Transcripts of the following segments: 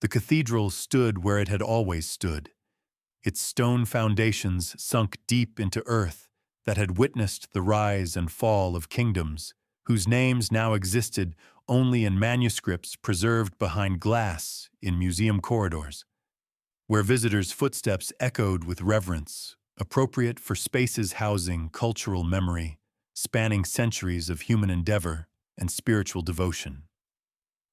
The cathedral stood where it had always stood, its stone foundations sunk deep into earth that had witnessed the rise and fall of kingdoms whose names now existed only in manuscripts preserved behind glass in museum corridors, where visitors' footsteps echoed with reverence, appropriate for spaces housing cultural memory, spanning centuries of human endeavor and spiritual devotion.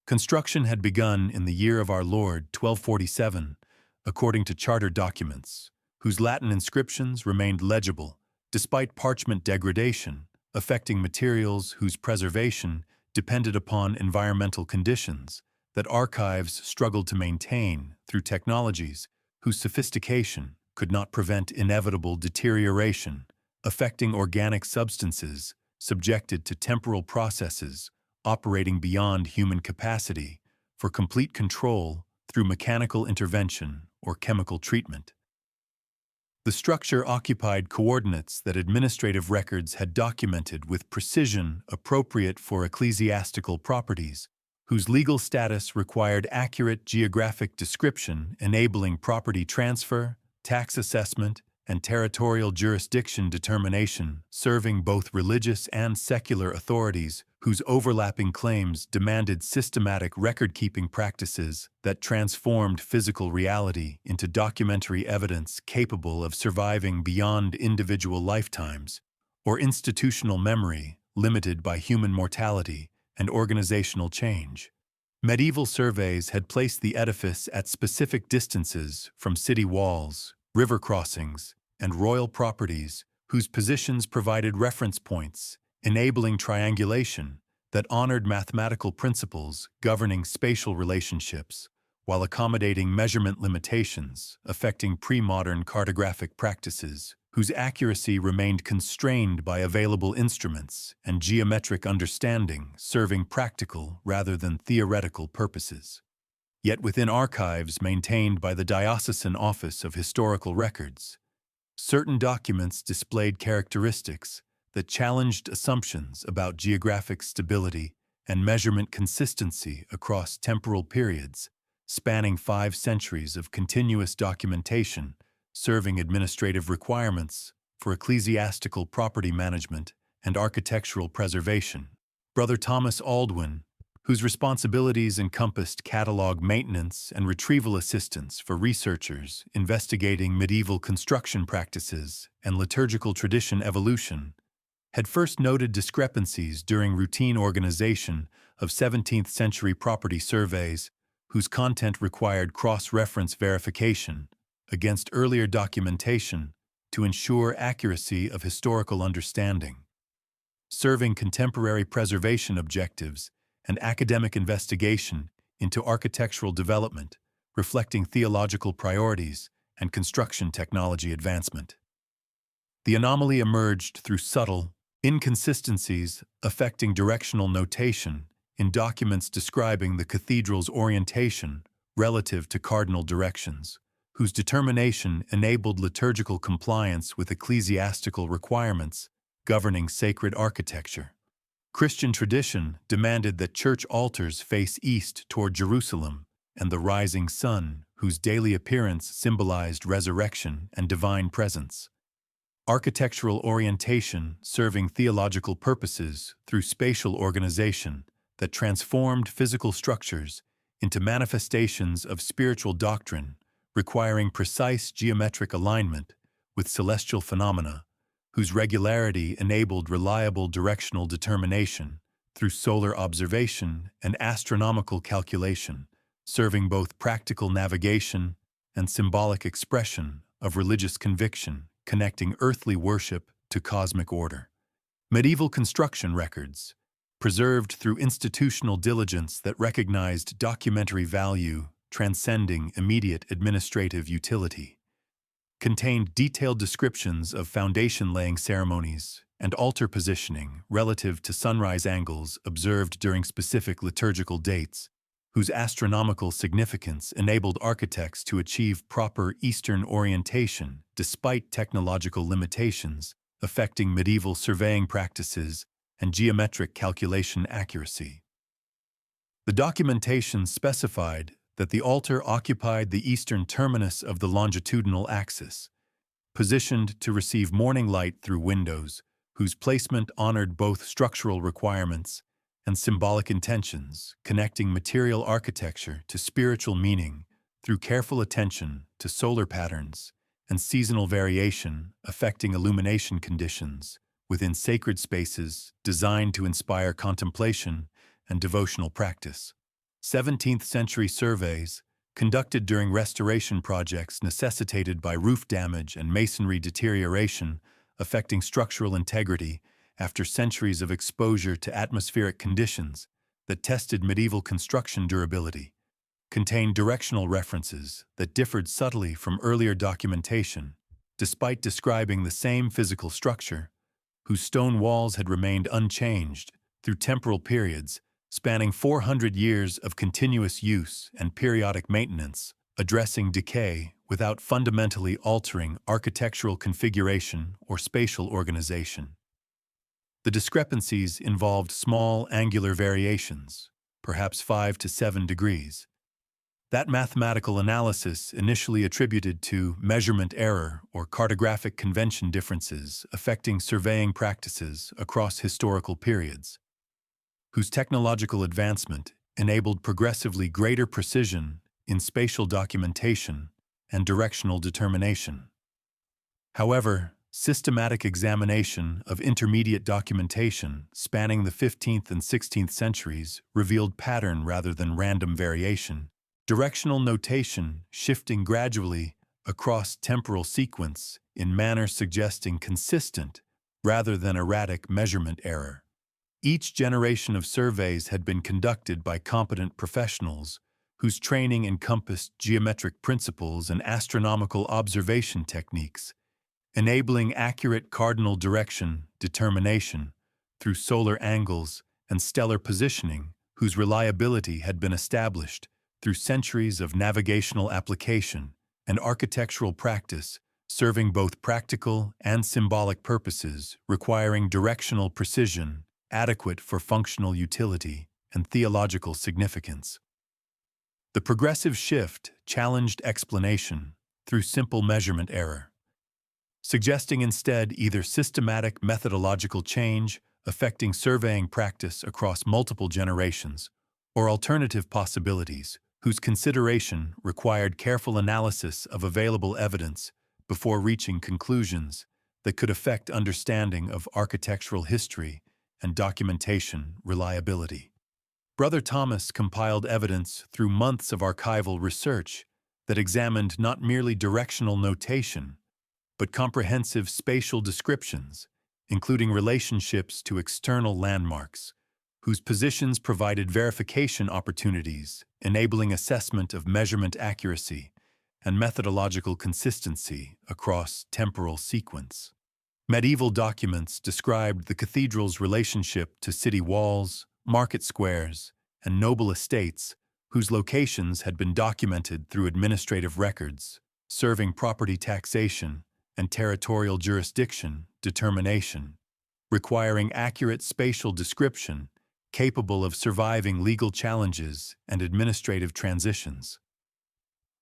Construction had begun in the year of our Lord, 1247, according to charter documents, whose Latin inscriptions remained legible despite parchment degradation, affecting materials whose preservation depended upon environmental conditions that archives struggled to maintain through technologies whose sophistication could not prevent inevitable deterioration, affecting organic substances subjected to temporal processes operating beyond human capacity for complete control through mechanical intervention or chemical treatment. The structure occupied coordinates that administrative records had documented with precision appropriate for ecclesiastical properties, whose legal status required accurate geographic description enabling property transfer, tax assessment, and territorial jurisdiction determination, serving both religious and secular authorities whose overlapping claims demanded systematic record-keeping practices that transformed physical reality into documentary evidence capable of surviving beyond individual lifetimes, or institutional memory limited by human mortality and organizational change. Medieval surveys had placed the edifice at specific distances from city walls, river crossings, and royal properties whose positions provided reference points, enabling triangulation that honored mathematical principles governing spatial relationships while accommodating measurement limitations affecting pre-modern cartographic practices whose accuracy remained constrained by available instruments and geometric understanding serving practical rather than theoretical purposes. Yet within archives maintained by the Diocesan Office of Historical Records, certain documents displayed characteristics that challenged assumptions about geographic stability and measurement consistency across temporal periods, spanning 5 centuries of continuous documentation, serving administrative requirements for ecclesiastical property management and architectural preservation. Brother Thomas Aldwin, whose responsibilities encompassed catalog maintenance and retrieval assistance for researchers investigating medieval construction practices and liturgical tradition evolution, had first noted discrepancies during routine organization of 17th-century property surveys whose content required cross-reference verification against earlier documentation to ensure accuracy of historical understanding. Serving contemporary preservation objectives and academic investigation into architectural development, reflecting theological priorities and construction technology advancement. The anomaly emerged through subtle inconsistencies affecting directional notation in documents describing the cathedral's orientation relative to cardinal directions, whose determination enabled liturgical compliance with ecclesiastical requirements governing sacred architecture. Christian tradition demanded that church altars face east toward Jerusalem and the rising sun, whose daily appearance symbolized resurrection and divine presence. Architectural orientation serving theological purposes through spatial organization that transformed physical structures into manifestations of spiritual doctrine, requiring precise geometric alignment with celestial phenomena, whose regularity enabled reliable directional determination through solar observation and astronomical calculation, serving both practical navigation and symbolic expression of religious conviction, connecting earthly worship to cosmic order. Medieval construction records, preserved through institutional diligence that recognized documentary value transcending immediate administrative utility, contained detailed descriptions of foundation-laying ceremonies and altar positioning relative to sunrise angles observed during specific liturgical dates, whose astronomical significance enabled architects to achieve proper Eastern orientation despite technological limitations affecting medieval surveying practices and geometric calculation accuracy. The documentation specified that the altar occupied the eastern terminus of the longitudinal axis, positioned to receive morning light through windows, whose placement honored both structural requirements and symbolic intentions, connecting material architecture to spiritual meaning through careful attention to solar patterns and seasonal variation affecting illumination conditions within sacred spaces designed to inspire contemplation and devotional practice. 17th century surveys, conducted during restoration projects necessitated by roof damage and masonry deterioration affecting structural integrity after centuries of exposure to atmospheric conditions that tested medieval construction durability, contained directional references that differed subtly from earlier documentation, despite describing the same physical structure, whose stone walls had remained unchanged through temporal periods spanning 400 years of continuous use and periodic maintenance, addressing decay without fundamentally altering architectural configuration or spatial organization. The discrepancies involved small angular variations, perhaps 5 to 7 degrees. That mathematical analysis initially attributed to measurement error or cartographic convention differences affecting surveying practices across historical periods, whose technological advancement enabled progressively greater precision in spatial documentation and directional determination. However, systematic examination of intermediate documentation spanning the 15th and 16th centuries revealed pattern rather than random variation, directional notation shifting gradually across temporal sequence in manner suggesting consistent rather than erratic measurement error. Each generation of surveys had been conducted by competent professionals whose training encompassed geometric principles and astronomical observation techniques, enabling accurate cardinal direction determination through solar angles and stellar positioning, whose reliability had been established through centuries of navigational application and architectural practice, serving both practical and symbolic purposes, requiring directional precision adequate for functional utility and theological significance. The progressive shift challenged explanation through simple measurement error, suggesting instead either systematic methodological change affecting surveying practice across multiple generations or alternative possibilities whose consideration required careful analysis of available evidence before reaching conclusions that could affect understanding of architectural history and documentation reliability. Brother Thomas compiled evidence through months of archival research that examined not merely directional notation, but comprehensive spatial descriptions, including relationships to external landmarks, whose positions provided verification opportunities, enabling assessment of measurement accuracy and methodological consistency across temporal sequence. Medieval documents described the cathedral's relationship to city walls, market squares, and noble estates, whose locations had been documented through administrative records, serving property taxation and territorial jurisdiction determination, requiring accurate spatial description capable of surviving legal challenges and administrative transitions.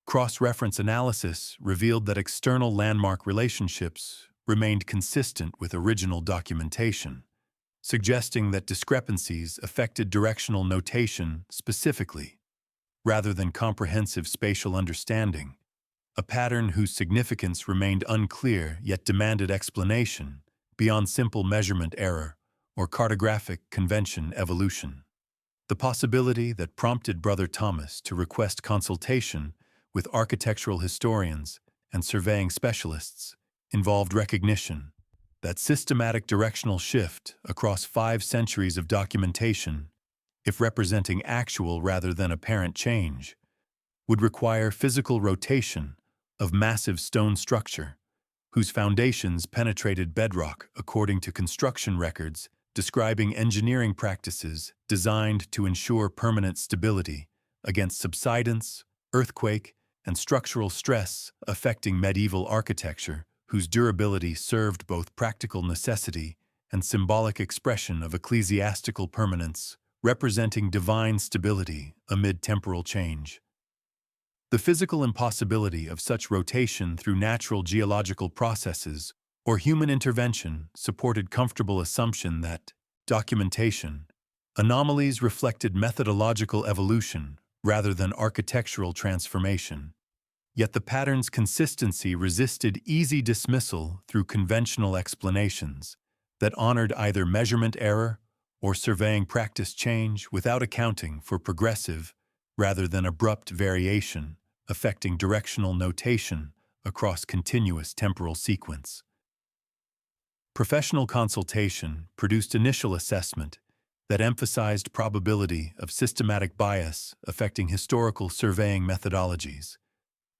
Cross-reference analysis revealed that external landmark relationships remained consistent with original documentation, suggesting that discrepancies affected directional notation specifically, rather than comprehensive spatial understanding, a pattern whose significance remained unclear yet demanded explanation beyond simple measurement error or cartographic convention evolution. The possibility that prompted Brother Thomas to request consultation with architectural historians and surveying specialists involved recognition that systematic directional shift across 5 centuries of documentation, if representing actual rather than apparent change, would require physical rotation of massive stone structure, whose foundations penetrated bedrock according to construction records describing engineering practices designed to ensure permanent stability against subsidence, earthquake, and structural stress affecting medieval architecture, whose durability served both practical necessity and symbolic expression of ecclesiastical permanence, representing divine stability amid temporal change. The physical impossibility of such rotation through natural geological processes or human intervention supported comfortable assumption that documentation anomalies reflected methodological evolution rather than architectural transformation. Yet the pattern's consistency resisted easy dismissal through conventional explanations that honored either measurement error or surveying practice change without accounting for progressive rather than abrupt variation affecting directional notation across continuous temporal sequence. Professional consultation produced initial assessment that emphasized probability of systematic bias affecting historical surveying methodologies,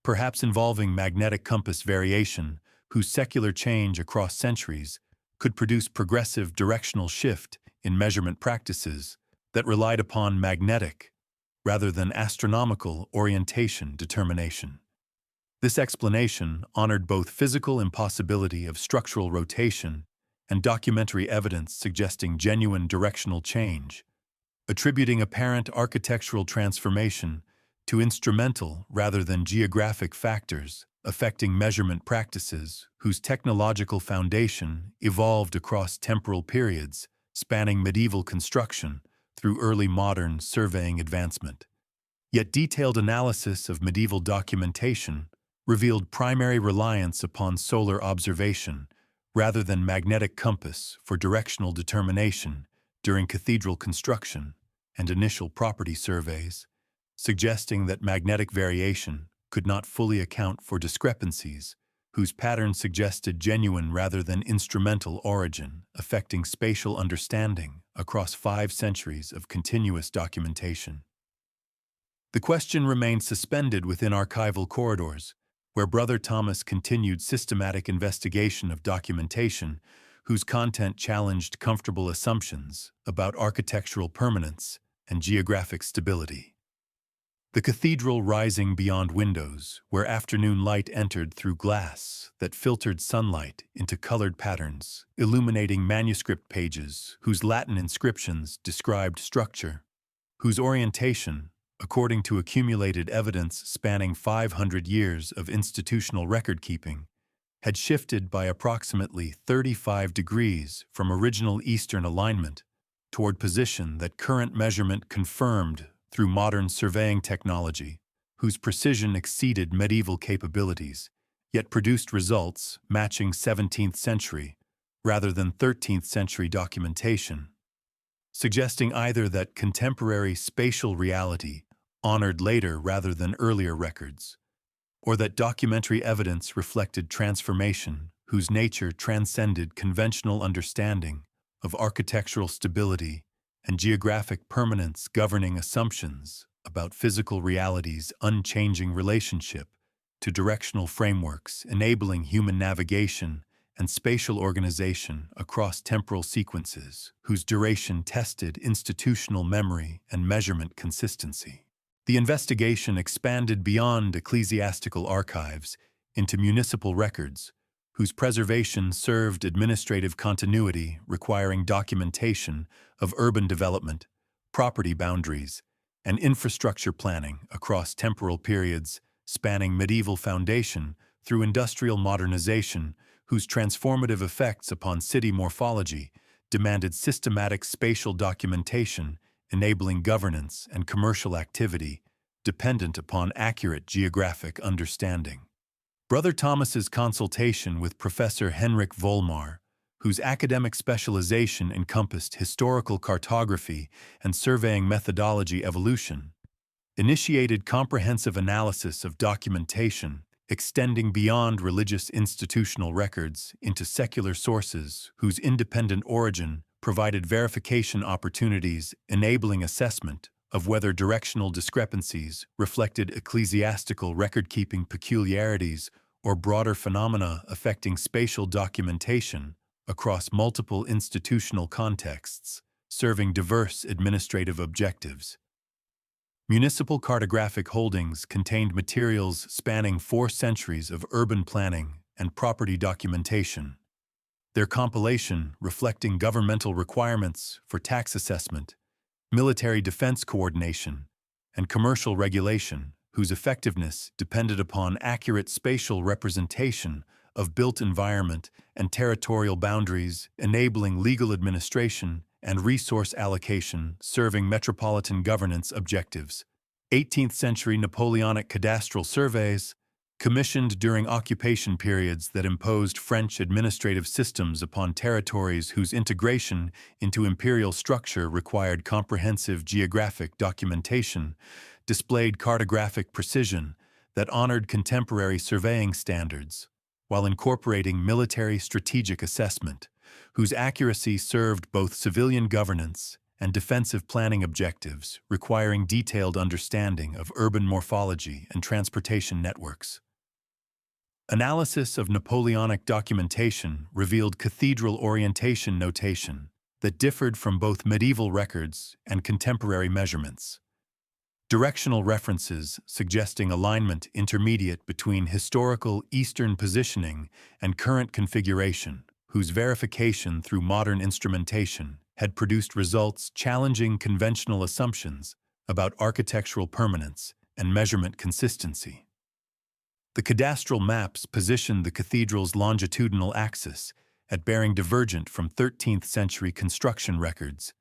perhaps involving magnetic compass variation whose secular change across centuries could produce progressive directional shift in measurement practices that relied upon magnetic rather than astronomical orientation determination. This explanation honored both physical impossibility of structural rotation and documentary evidence suggesting genuine directional change, attributing apparent architectural transformation to instrumental rather than geographic factors affecting measurement practices whose technological foundation evolved across temporal periods spanning medieval construction through early modern surveying advancement. Yet detailed analysis of medieval documentation revealed primary reliance upon solar observation rather than magnetic compass for directional determination during cathedral construction and initial property surveys, suggesting that magnetic variation could not fully account for discrepancies whose pattern suggested genuine rather than instrumental origin, affecting spatial understanding across 5 centuries of continuous documentation. The question remained suspended within archival corridors, where Brother Thomas continued systematic investigation of documentation whose content challenged comfortable assumptions about architectural permanence and geographic stability. The cathedral rising beyond windows, where afternoon light entered through glass that filtered sunlight into colored patterns, illuminating manuscript pages whose Latin inscriptions described structure, whose orientation, according to accumulated evidence spanning 500 years of institutional record-keeping, had shifted by approximately 35 degrees from original eastern alignment toward position that current measurement confirmed through modern surveying technology, whose precision exceeded medieval capabilities, yet produced results matching 17th century rather than 13th century documentation, suggesting either that contemporary spatial reality honored later rather than earlier records, or that documentary evidence reflected transformation whose nature transcended conventional understanding of architectural stability and geographic permanence governing assumptions about physical reality's unchanging relationship to directional frameworks enabling human navigation and spatial organization across temporal sequences whose duration tested institutional memory and measurement consistency. The investigation expanded beyond ecclesiastical archives into municipal records, whose preservation served administrative continuity requiring documentation of urban development, property boundaries, and infrastructure planning across temporal periods spanning medieval foundation through industrial modernization, whose transformative effects upon city morphology demanded systematic spatial documentation enabling governance and commercial activity dependent upon accurate geographic understanding. Brother Thomas's consultation with Professor Henrik Volmar, whose academic specialization encompassed historical cartography and surveying methodology evolution, initiated comprehensive analysis of documentation extending beyond religious institutional records into secular sources whose independent origin provided verification opportunities enabling assessment of whether directional discrepancies reflected ecclesiastical record-keeping peculiarities or broader phenomena affecting spatial documentation across multiple institutional contexts, serving diverse administrative objectives. Municipal cartographic holdings contained materials spanning 4 centuries of urban planning and property documentation, their compilation reflecting governmental requirements for tax assessment, military defense coordination, and commercial regulation whose effectiveness depended upon accurate spatial representation of built environment and territorial boundaries, enabling legal administration and resource allocation, serving metropolitan governance objectives. 18th century Napoleonic cadastral surveys, commissioned during occupation periods that imposed French administrative systems upon territories whose integration into imperial structure required comprehensive geographic documentation, displayed cartographic precision that honored contemporary surveying standards, while incorporating military strategic assessment, whose accuracy served both civilian governance and defensive planning objectives, requiring detailed understanding of urban morphology and transportation networks. Analysis of Napoleonic documentation revealed cathedral orientation notation that differed from both medieval records and contemporary measurements. Directional references suggesting alignment intermediate between historical Eastern positioning and current configuration, whose verification through modern instrumentation had produced results challenging conventional assumptions about architectural permanence and measurement consistency. The cadastral maps positioned the cathedral's longitudinal axis at bearing divergent from 13th century construction records,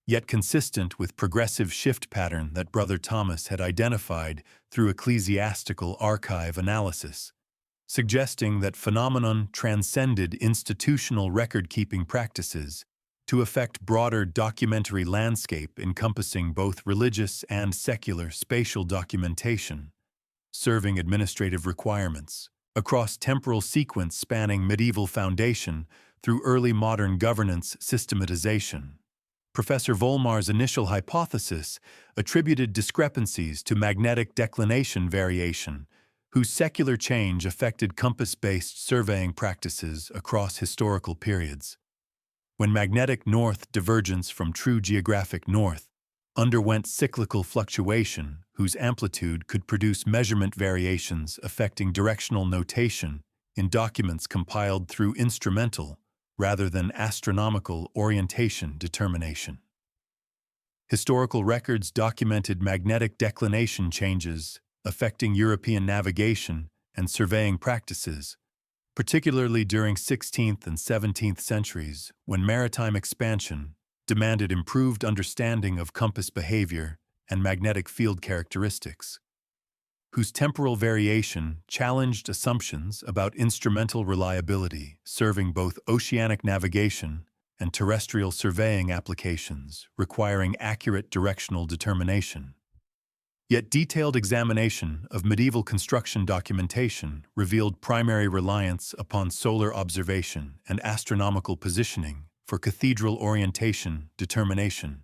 yet consistent with progressive shift pattern that Brother Thomas had identified through ecclesiastical archive analysis, suggesting that phenomenon transcended institutional record-keeping practices to affect broader documentary landscape encompassing both religious and secular spatial documentation, serving administrative requirements across temporal sequence spanning medieval foundation through early modern governance systematization. Professor Volmar's initial hypothesis attributed discrepancies to magnetic declination variation, whose secular change affected compass-based surveying practices across historical periods. When magnetic north divergence from true geographic north underwent cyclical fluctuation, whose amplitude could produce measurement variations affecting directional notation in documents compiled through instrumental rather than astronomical orientation determination. Historical records documented magnetic declination changes affecting European navigation and surveying practices, particularly during 16th and 17th centuries when maritime expansion demanded improved understanding of compass behavior and magnetic field characteristics, whose temporal variation challenged assumptions about instrumental reliability, serving both oceanic navigation and terrestrial surveying applications, requiring accurate directional determination. Yet detailed examination of medieval construction documentation revealed primary reliance upon solar observation and astronomical positioning for cathedral orientation determination,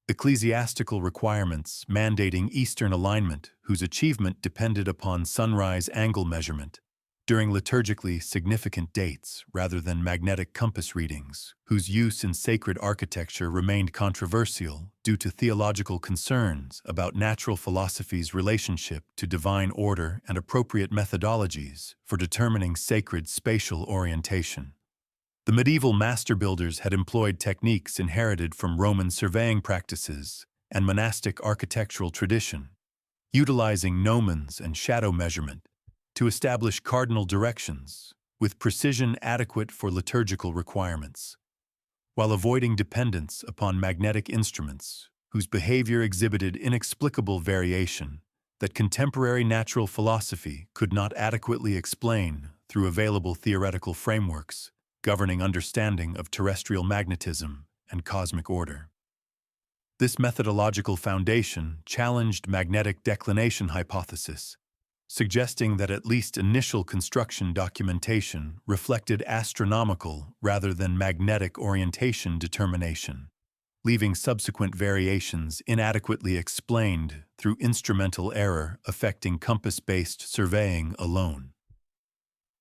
ecclesiastical requirements mandating Eastern alignment whose achievement depended upon sunrise angle measurement during liturgically significant dates rather than magnetic compass readings, whose use in sacred architecture remained controversial due to theological concerns about natural philosophy's relationship to divine order and appropriate methodologies for determining sacred spatial orientation. The medieval master builders had employed techniques inherited from Roman surveying practices and monastic architectural tradition, utilizing gnomons and shadow measurement to establish cardinal directions with precision adequate for liturgical requirements, while avoiding dependence upon magnetic instruments whose behavior exhibited inexplicable variation that contemporary natural philosophy could not adequately explain through available theoretical frameworks governing understanding of terrestrial magnetism and cosmic order. This methodological foundation challenged magnetic declination hypothesis, suggesting that at least initial construction documentation reflected astronomical rather than magnetic orientation determination, leaving subsequent variations inadequately explained through instrumental error affecting compass-based surveying alone.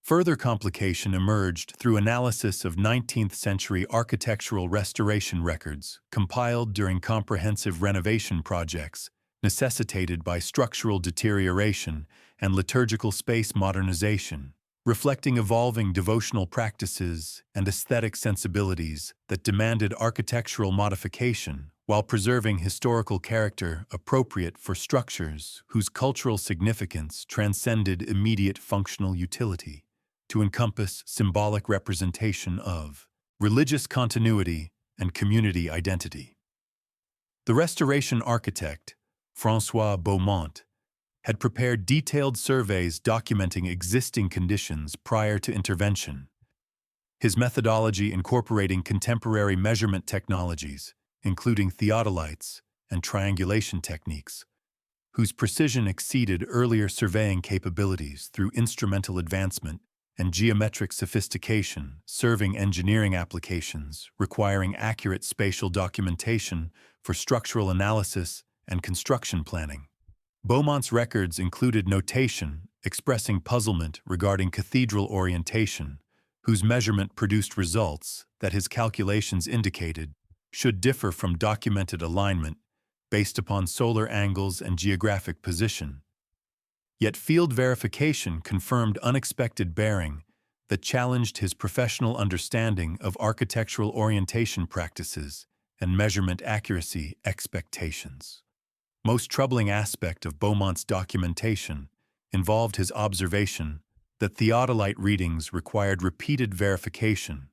Further complication emerged through analysis of 19th century architectural restoration records compiled during comprehensive renovation projects necessitated by structural deterioration and liturgical space modernization, reflecting evolving devotional practices and aesthetic sensibilities that demanded architectural modification while preserving historical character appropriate for structures whose cultural significance transcended immediate functional utility, to encompass symbolic representation of religious continuity and community identity. The restoration architect, François Beaumont, had prepared detailed surveys documenting existing conditions prior to intervention, his methodology incorporating contemporary measurement technologies, including theodolites and triangulation techniques, whose precision exceeded earlier surveying capabilities through instrumental advancement and geometric sophistication, serving engineering applications requiring accurate spatial documentation for structural analysis and construction planning. Beaumont's records included notation expressing puzzlement regarding cathedral orientation, whose measurement produced results that his calculations indicated should differ from documented alignment based upon solar angles and geographic position. Yet field verification confirmed unexpected bearing that challenged his professional understanding of architectural orientation practices and measurement accuracy expectations. Most troubling aspect of Beaumont's documentation involved his observation that theodolite readings required repeated verification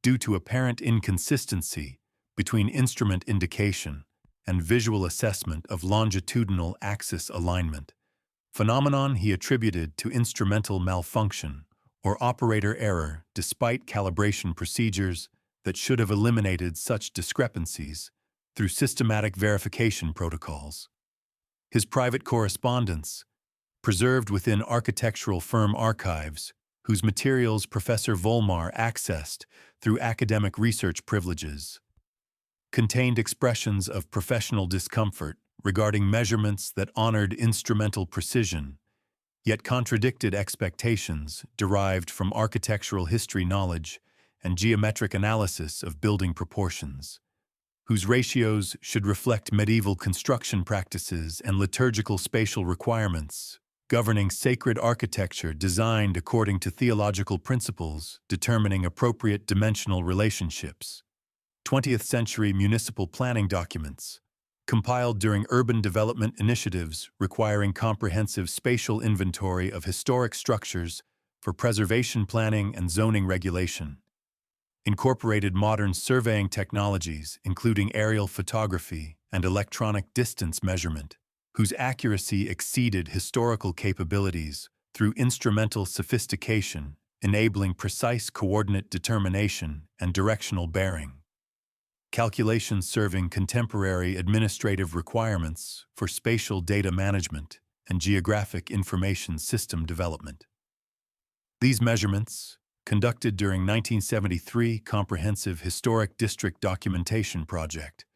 due to apparent inconsistency between instrument indication and visual assessment of longitudinal axis alignment, phenomenon he attributed to instrumental malfunction or operator error despite calibration procedures that should have eliminated such discrepancies through systematic verification protocols. His private correspondence, preserved within architectural firm archives, whose materials Professor Volmar accessed through academic research privileges, contained expressions of professional discomfort regarding measurements that honored instrumental precision, yet contradicted expectations derived from architectural history knowledge and geometric analysis of building proportions, whose ratios should reflect medieval construction practices and liturgical spatial requirements, governing sacred architecture designed according to theological principles, determining appropriate dimensional relationships. 20th century municipal planning documents, compiled during urban development initiatives requiring comprehensive spatial inventory of historic structures for preservation planning and zoning regulation, incorporated modern surveying technologies including aerial photography and electronic distance measurement, whose accuracy exceeded historical capabilities through instrumental sophistication, enabling precise coordinate determination and directional bearing. Calculations serving contemporary administrative requirements for spatial data management and geographic information system development. These measurements, conducted during 1973 Comprehensive Historic District Documentation Project,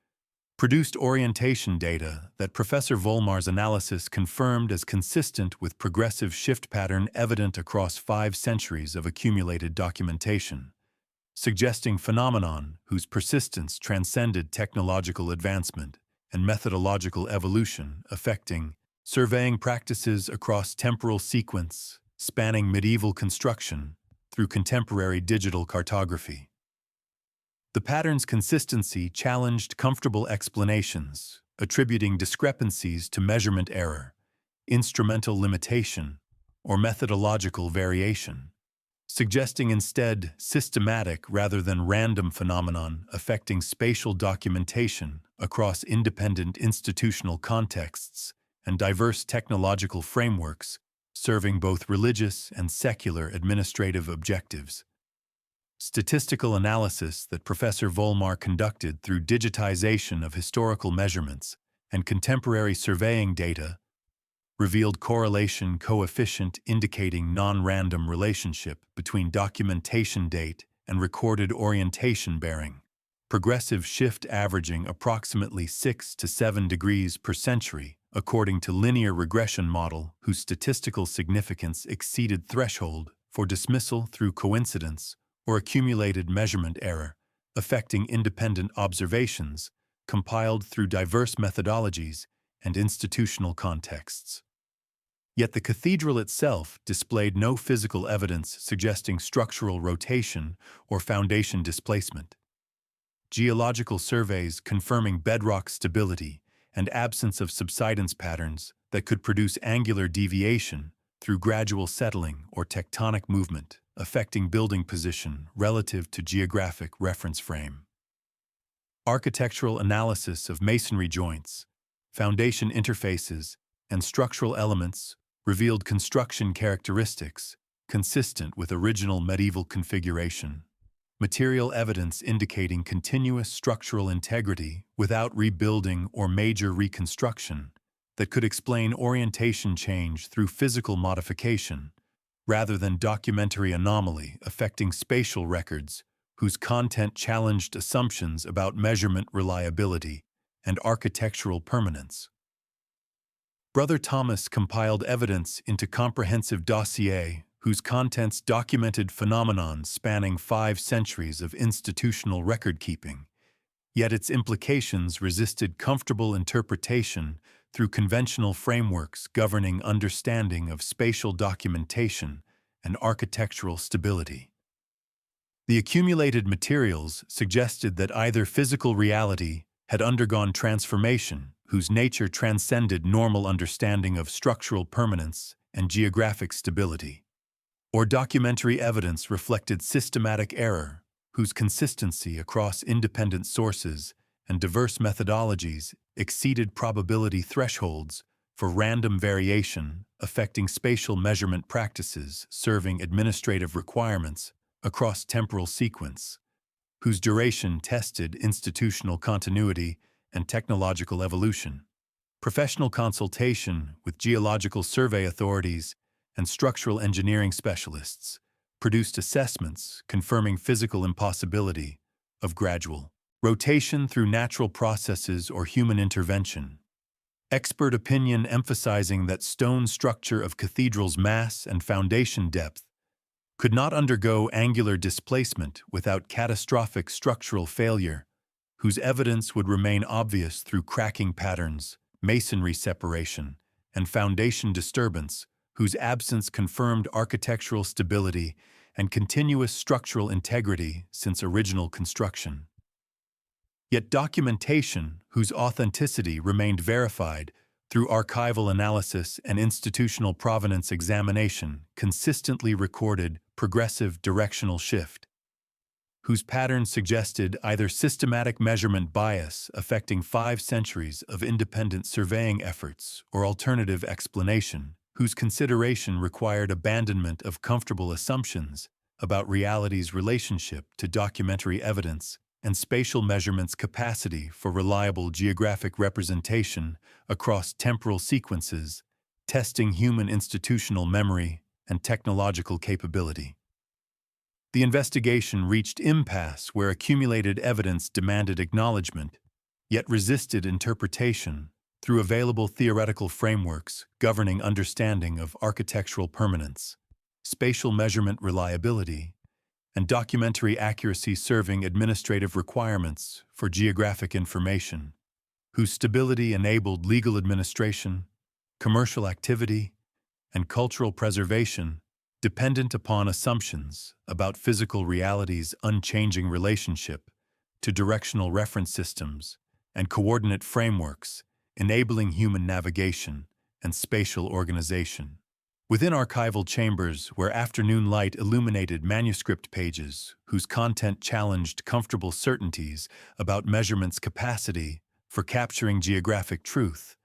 produced orientation data that Professor Volmar's analysis confirmed as consistent with progressive shift pattern evident across 5 centuries of accumulated documentation, suggesting phenomenon whose persistence transcended technological advancement and methodological evolution, affecting surveying practices across temporal sequence, spanning medieval construction through contemporary digital cartography. The pattern's consistency challenged comfortable explanations, attributing discrepancies to measurement error, instrumental limitation, or methodological variation, suggesting instead systematic rather than random phenomenon affecting spatial documentation across independent institutional contexts and diverse technological frameworks, serving both religious and secular administrative objectives. Statistical analysis that Professor Volmar conducted through digitization of historical measurements and contemporary surveying data revealed correlation coefficient indicating non-random relationship between documentation date and recorded orientation bearing, progressive shift averaging approximately 6 to 7 degrees per century, according to linear regression model whose statistical significance exceeded threshold for dismissal through coincidence or accumulated measurement error, affecting independent observations compiled through diverse methodologies and institutional contexts. Yet the cathedral itself displayed no physical evidence suggesting structural rotation or foundation displacement. geological surveys confirming bedrock stability and absence of subsidence patterns that could produce angular deviation through gradual settling or tectonic movement, affecting building position relative to geographic reference frame. Architectural analysis of masonry joints, foundation interfaces, and structural elements revealed construction characteristics consistent with original medieval configuration. Material evidence indicating continuous structural integrity without rebuilding or major reconstruction that could explain orientation change through physical modification, rather than documentary anomaly affecting spatial records whose content challenged assumptions about measurement reliability and architectural permanence. Brother Thomas compiled evidence into comprehensive dossier whose contents documented phenomenon spanning 5 centuries of institutional record-keeping, yet its implications resisted comfortable interpretation through conventional frameworks governing understanding of spatial documentation and architectural stability. The accumulated materials suggested that either physical reality had undergone transformation whose nature transcended normal understanding of structural permanence and geographic stability, or documentary evidence reflected systematic error whose consistency across independent sources and diverse methodologies exceeded probability thresholds for random variation affecting spatial measurement practices serving administrative requirements across temporal sequence, whose duration tested institutional continuity and technological evolution. Professional consultation with geological survey authorities and structural engineering specialists produced assessments confirming physical impossibility of gradual rotation through natural processes or human intervention. Expert opinion emphasizing that stone structure of cathedrals' mass and foundation depth could not undergo angular displacement without catastrophic structural failure, whose evidence would remain obvious through cracking patterns, masonry separation, and foundation disturbance, whose absence confirmed architectural stability and continuous structural integrity since original construction. Yet documentation, whose authenticity remained verified through archival analysis and institutional provenance examination, consistently recorded progressive directional shift, whose pattern suggested either systematic measurement bias affecting 5 centuries of independent surveying efforts or alternative explanation, whose consideration required abandonment of comfortable assumptions about reality's relationship to documentary evidence and spatial measurement's capacity for reliable geographic representation across temporal sequences, testing human institutional memory and technological capability. The investigation reached impasse where accumulated evidence demanded acknowledgement, yet resisted interpretation through available theoretical frameworks governing understanding of architectural permanence, spatial measurement reliability, and documentary accuracy serving administrative requirements for geographic information, whose stability enabled legal administration, commercial activity, and cultural preservation dependent upon assumptions about physical reality's unchanging relationship to directional reference systems and coordinate frameworks enabling human navigation and spatial organization. Within archival chambers where afternoon light illuminated manuscript pages whose content challenged comfortable certainties about measurement's capacity for capturing geographic truth,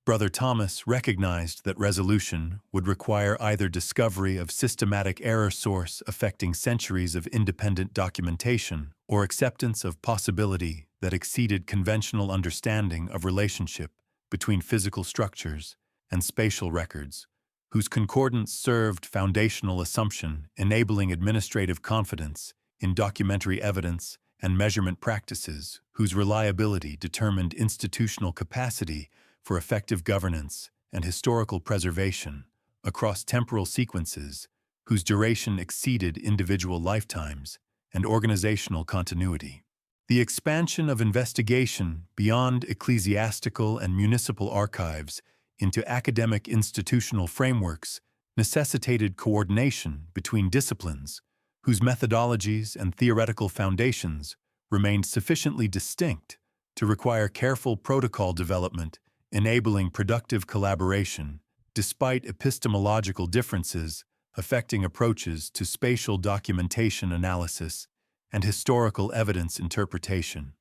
Brother Thomas recognized that resolution would require either discovery of systematic error source affecting centuries of independent documentation or acceptance of possibility that exceeded conventional understanding of relationship between physical structures and spatial records, whose concordance served foundational assumption enabling administrative confidence in documentary evidence and measurement practices, whose reliability determined institutional capacity for effective governance and historical preservation across temporal sequences, whose duration exceeded individual lifetimes and organizational continuity. The expansion of investigation beyond ecclesiastical and municipal archives into academic institutional frameworks necessitated coordination between disciplines whose methodologies and theoretical foundations remained sufficiently distinct to require careful protocol development, enabling productive collaboration, despite epistemological differences affecting approaches to spatial documentation analysis and historical evidence interpretation.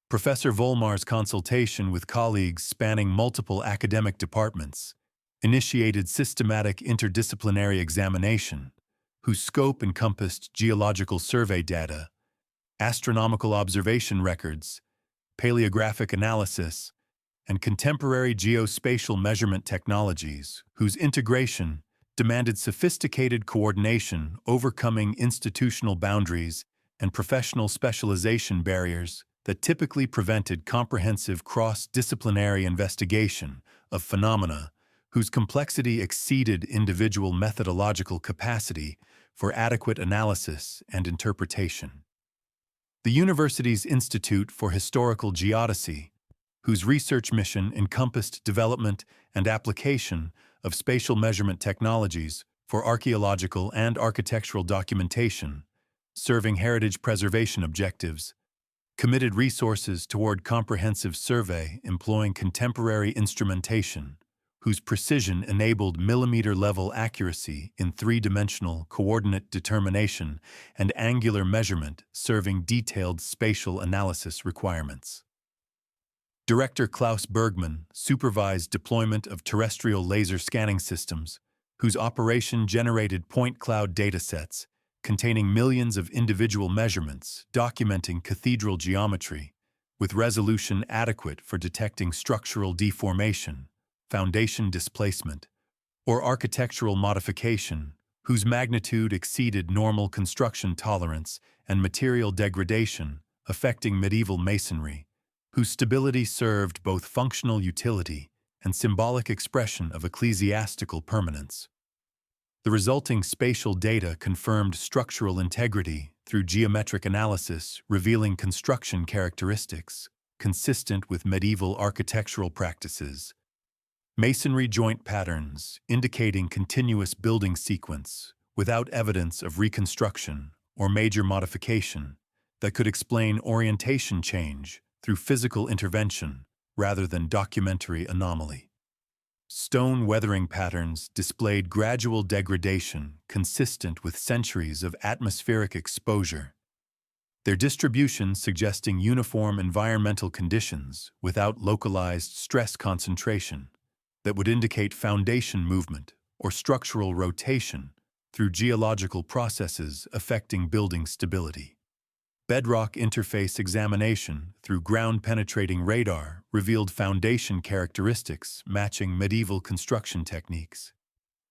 Professor Volmar's consultation with colleagues spanning multiple academic departments initiated systematic interdisciplinary examination, whose scope encompassed geological survey data, astronomical observation records, paleographic analysis, and contemporary geospatial measurement technologies, whose integration demanded sophisticated coordination, overcoming institutional boundaries and professional specialization barriers that typically prevented comprehensive cross-disciplinary investigation of phenomena whose complexity exceeded individual methodological capacity for adequate analysis and interpretation. The university's Institute for Historical Geodesy, whose research mission encompassed development and application of spatial measurement technologies for archaeological and architectural documentation, serving heritage preservation objectives, committed resources toward comprehensive survey employing contemporary instrumentation, whose precision enabled millimeter-level accuracy in three-dimensional coordinate determination and angular measurement serving detailed spatial analysis requirements. Director Klaus Bergmann supervised deployment of terrestrial laser scanning systems, whose operation generated point cloud datasets containing millions of individual measurements documenting cathedral geometry, with resolution adequate for detecting structural deformation, foundation displacement, or architectural modification, whose magnitude exceeded normal construction tolerance and material degradation affecting medieval masonry, whose stability served both functional utility and symbolic expression of ecclesiastical permanence. The resulting spatial data confirmed structural integrity through geometric analysis, revealing construction characteristics consistent with medieval architectural practices. Masonry joint patterns indicating continuous building sequence without evidence of reconstruction or major modification that could explain orientation change through physical intervention rather than documentary anomaly. Stone weathering patterns displayed gradual degradation consistent with centuries of atmospheric exposure, their distribution suggesting uniform environmental conditions without localized stress concentration that would indicate foundation movement or structural rotation through geological processes affecting building stability. Bedrock interface examination through ground-penetrating radar revealed foundation characteristics matching medieval construction techniques.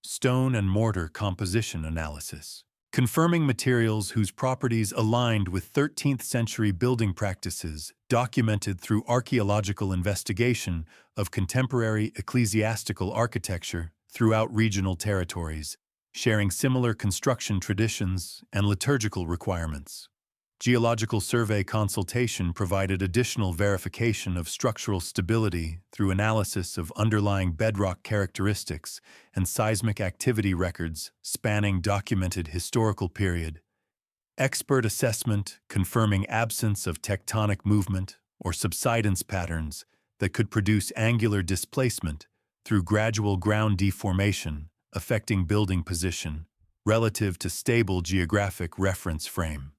Stone and mortar composition analysis, confirming materials whose properties aligned with 13th-century building practices documented through archaeological investigation of contemporary ecclesiastical architecture throughout regional territories, sharing similar construction traditions and liturgical requirements. Geological survey consultation provided additional verification of structural stability through analysis of underlying bedrock characteristics and seismic activity records spanning documented historical period. Expert assessment confirming absence of tectonic movement or subsidence patterns that could produce angular displacement through gradual ground deformation affecting building position relative to stable geographic reference frame.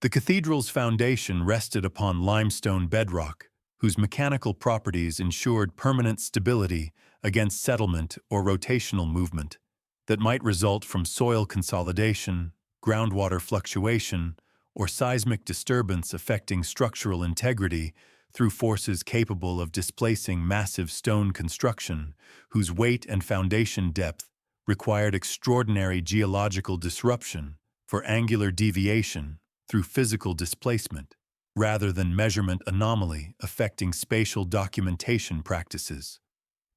The cathedral's foundation rested upon limestone bedrock, whose mechanical properties ensured permanent stability against settlement or rotational movement that might result from soil consolidation, groundwater fluctuation, or seismic disturbance affecting structural integrity through forces capable of displacing massive stone construction, whose weight and foundation depth required extraordinary geological disruption for angular deviation through physical displacement, rather than measurement anomaly affecting spatial documentation practices.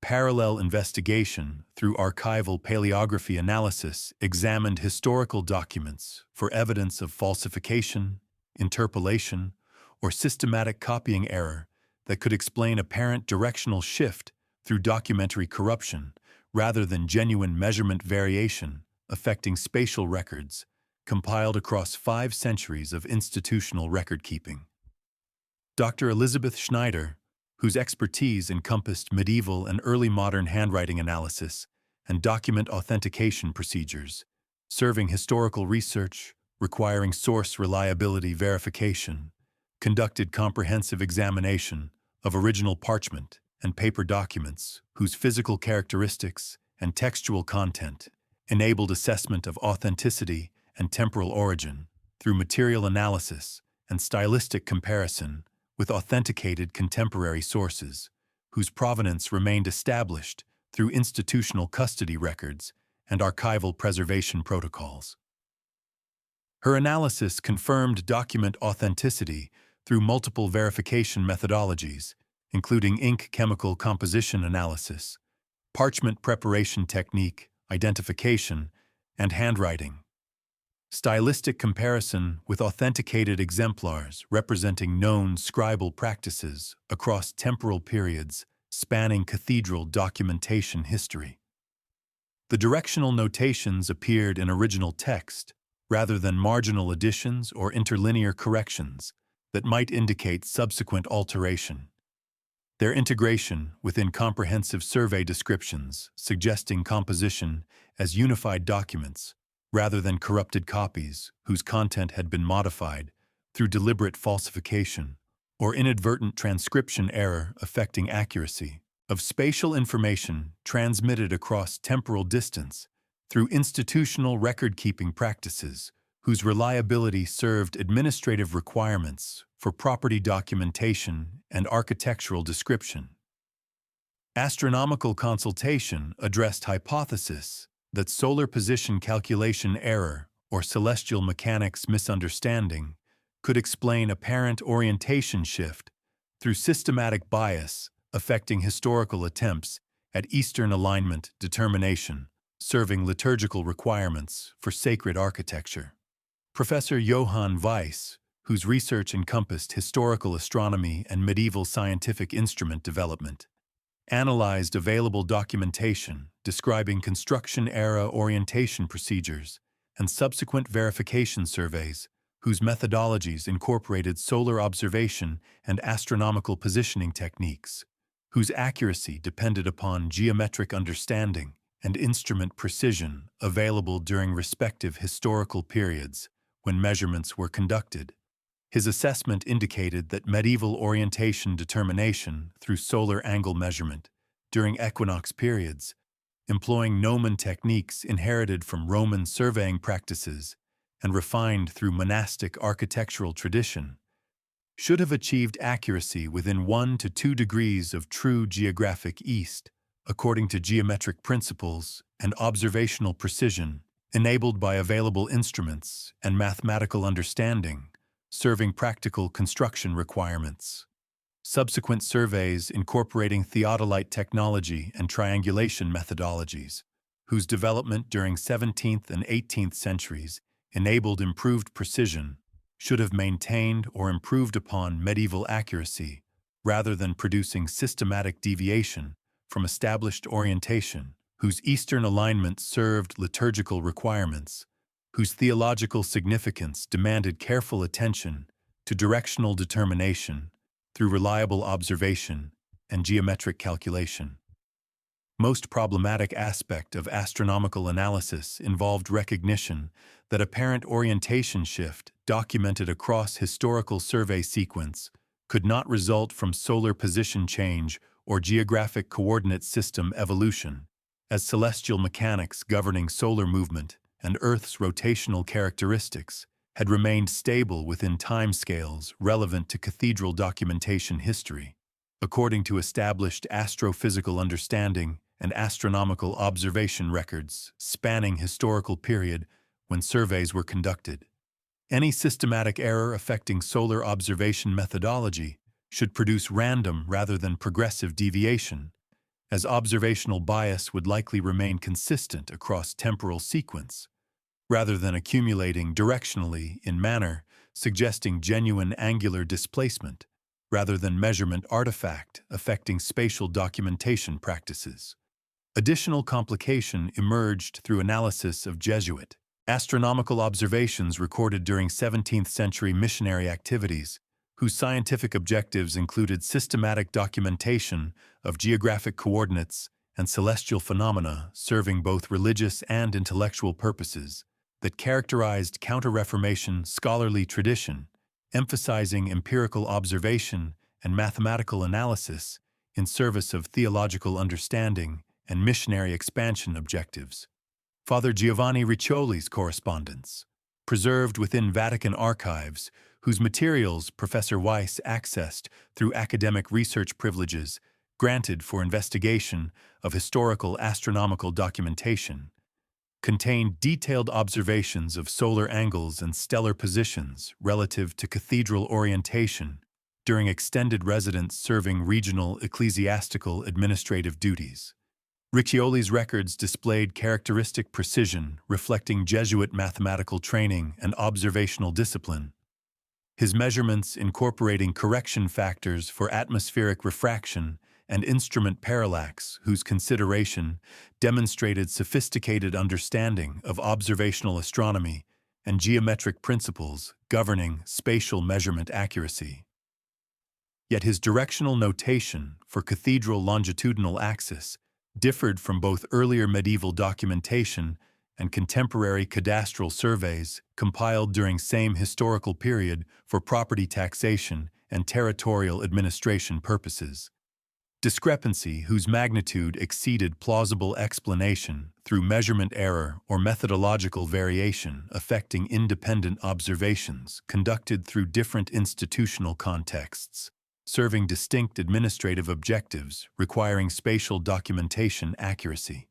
Parallel investigation through archival paleography analysis examined historical documents for evidence of falsification, interpolation, or systematic copying error that could explain apparent directional shift through documentary corruption rather than genuine measurement variation affecting spatial records, compiled across 5 centuries of institutional record-keeping. Dr. Elizabeth Schneider, whose expertise encompassed medieval and early modern handwriting analysis and document authentication procedures, serving historical research, requiring source reliability verification, conducted comprehensive examination of original parchment and paper documents whose physical characteristics and textual content enabled assessment of authenticity and temporal origin through material analysis and stylistic comparison with authenticated contemporary sources, whose provenance remained established through institutional custody records and archival preservation protocols. Her analysis confirmed document authenticity through multiple verification methodologies, including ink chemical composition analysis, parchment preparation technique, identification, and handwriting. Stylistic comparison with authenticated exemplars representing known scribal practices across temporal periods spanning cathedral documentation history. The directional notations appeared in original text rather than marginal additions or interlinear corrections that might indicate subsequent alteration. Their integration within comprehensive survey descriptions suggesting composition as unified documents rather than corrupted copies whose content had been modified through deliberate falsification or inadvertent transcription error affecting accuracy of spatial information transmitted across temporal distance through institutional record-keeping practices whose reliability served administrative requirements for property documentation and architectural description. Astronomical consultation addressed hypothesis that solar position calculation error or celestial mechanics misunderstanding could explain apparent orientation shift through systematic bias affecting historical attempts at Eastern alignment determination, serving liturgical requirements for sacred architecture. Professor Johann Weiss, whose research encompassed historical astronomy and medieval scientific instrument development, analyzed available documentation describing construction-era orientation procedures and subsequent verification surveys whose methodologies incorporated solar observation and astronomical positioning techniques, whose accuracy depended upon geometric understanding and instrument precision available during respective historical periods when measurements were conducted. His assessment indicated that medieval orientation determination through solar angle measurement during equinox periods, employing gnomon techniques inherited from Roman surveying practices and refined through monastic architectural tradition, should have achieved accuracy within 1 to 2 degrees of true geographic east, according to geometric principles and observational precision enabled by available instruments and mathematical understanding, serving practical construction requirements. Subsequent surveys incorporating theodolite technology and triangulation methodologies, whose development during 17th and 18th centuries enabled improved precision, should have maintained or improved upon medieval accuracy rather than producing systematic deviation from established orientation, whose Eastern alignment served liturgical requirements, whose theological significance demanded careful attention to directional determination through reliable observation and geometric calculation. Most problematic aspect of astronomical analysis involved recognition that apparent orientation shift documented across historical survey sequence could not result from solar position change or geographic coordinate system evolution, as celestial mechanics governing solar movement and Earth's rotational characteristics had remained stable within timescales relevant to cathedral documentation history, according to established astrophysical understanding and astronomical observation records spanning historical period when surveys were conducted. Any systematic error affecting solar observation methodology should produce random rather than progressive deviation, as observational bias would likely remain consistent across temporal sequence, rather than accumulating directionally in manner suggesting genuine angular displacement, rather than measurement artifact affecting spatial documentation practices. Additional complication emerged through analysis of Jesuit Astronomical observations recorded during 17th-century missionary activities, whose scientific objectives included systematic documentation of geographic coordinates and celestial phenomena serving both religious and intellectual purposes, that characterized Counter-Reformation scholarly tradition, emphasizing empirical observation and mathematical analysis in service of theological understanding and missionary expansion objectives. Father Giovanni Riccioli's correspondence, preserved within Vatican archives, whose materials Professor Weiss accessed through academic research privileges granted for investigation of historical astronomical documentation, contained detailed observations of solar angles and stellar positions relative to cathedral orientation during extended residence serving regional ecclesiastical administrative duties. Riccioli's records displayed characteristic precision reflecting Jesuit mathematical training and observational discipline. His measurements incorporating correction factors for atmospheric refraction and instrument parallax, whose consideration demonstrated sophisticated understanding of observational astronomy and geometric principles governing spatial measurement accuracy. Yet his directional notation for cathedral longitudinal axis differed from both earlier medieval documentation and contemporary cadastral surveys compiled during same historical period for property taxation and territorial administration purposes. Discrepancy whose magnitude exceeded plausible explanation through measurement error or methodological variation affecting independent observations conducted through different institutional contexts, serving distinct administrative objectives requiring spatial documentation accuracy.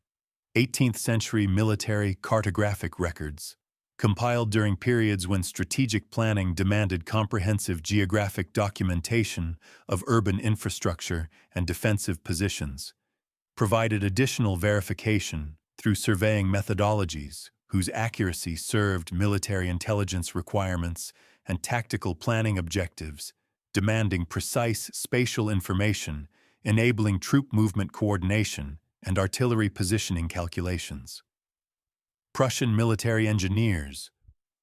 18th-century military cartographic records, compiled during periods when strategic planning demanded comprehensive geographic documentation of urban infrastructure and defensive positions, provided additional verification through surveying methodologies whose accuracy served military intelligence requirements and tactical planning objectives, demanding precise spatial information, enabling troop movement coordination and artillery positioning calculations. Prussian military engineers,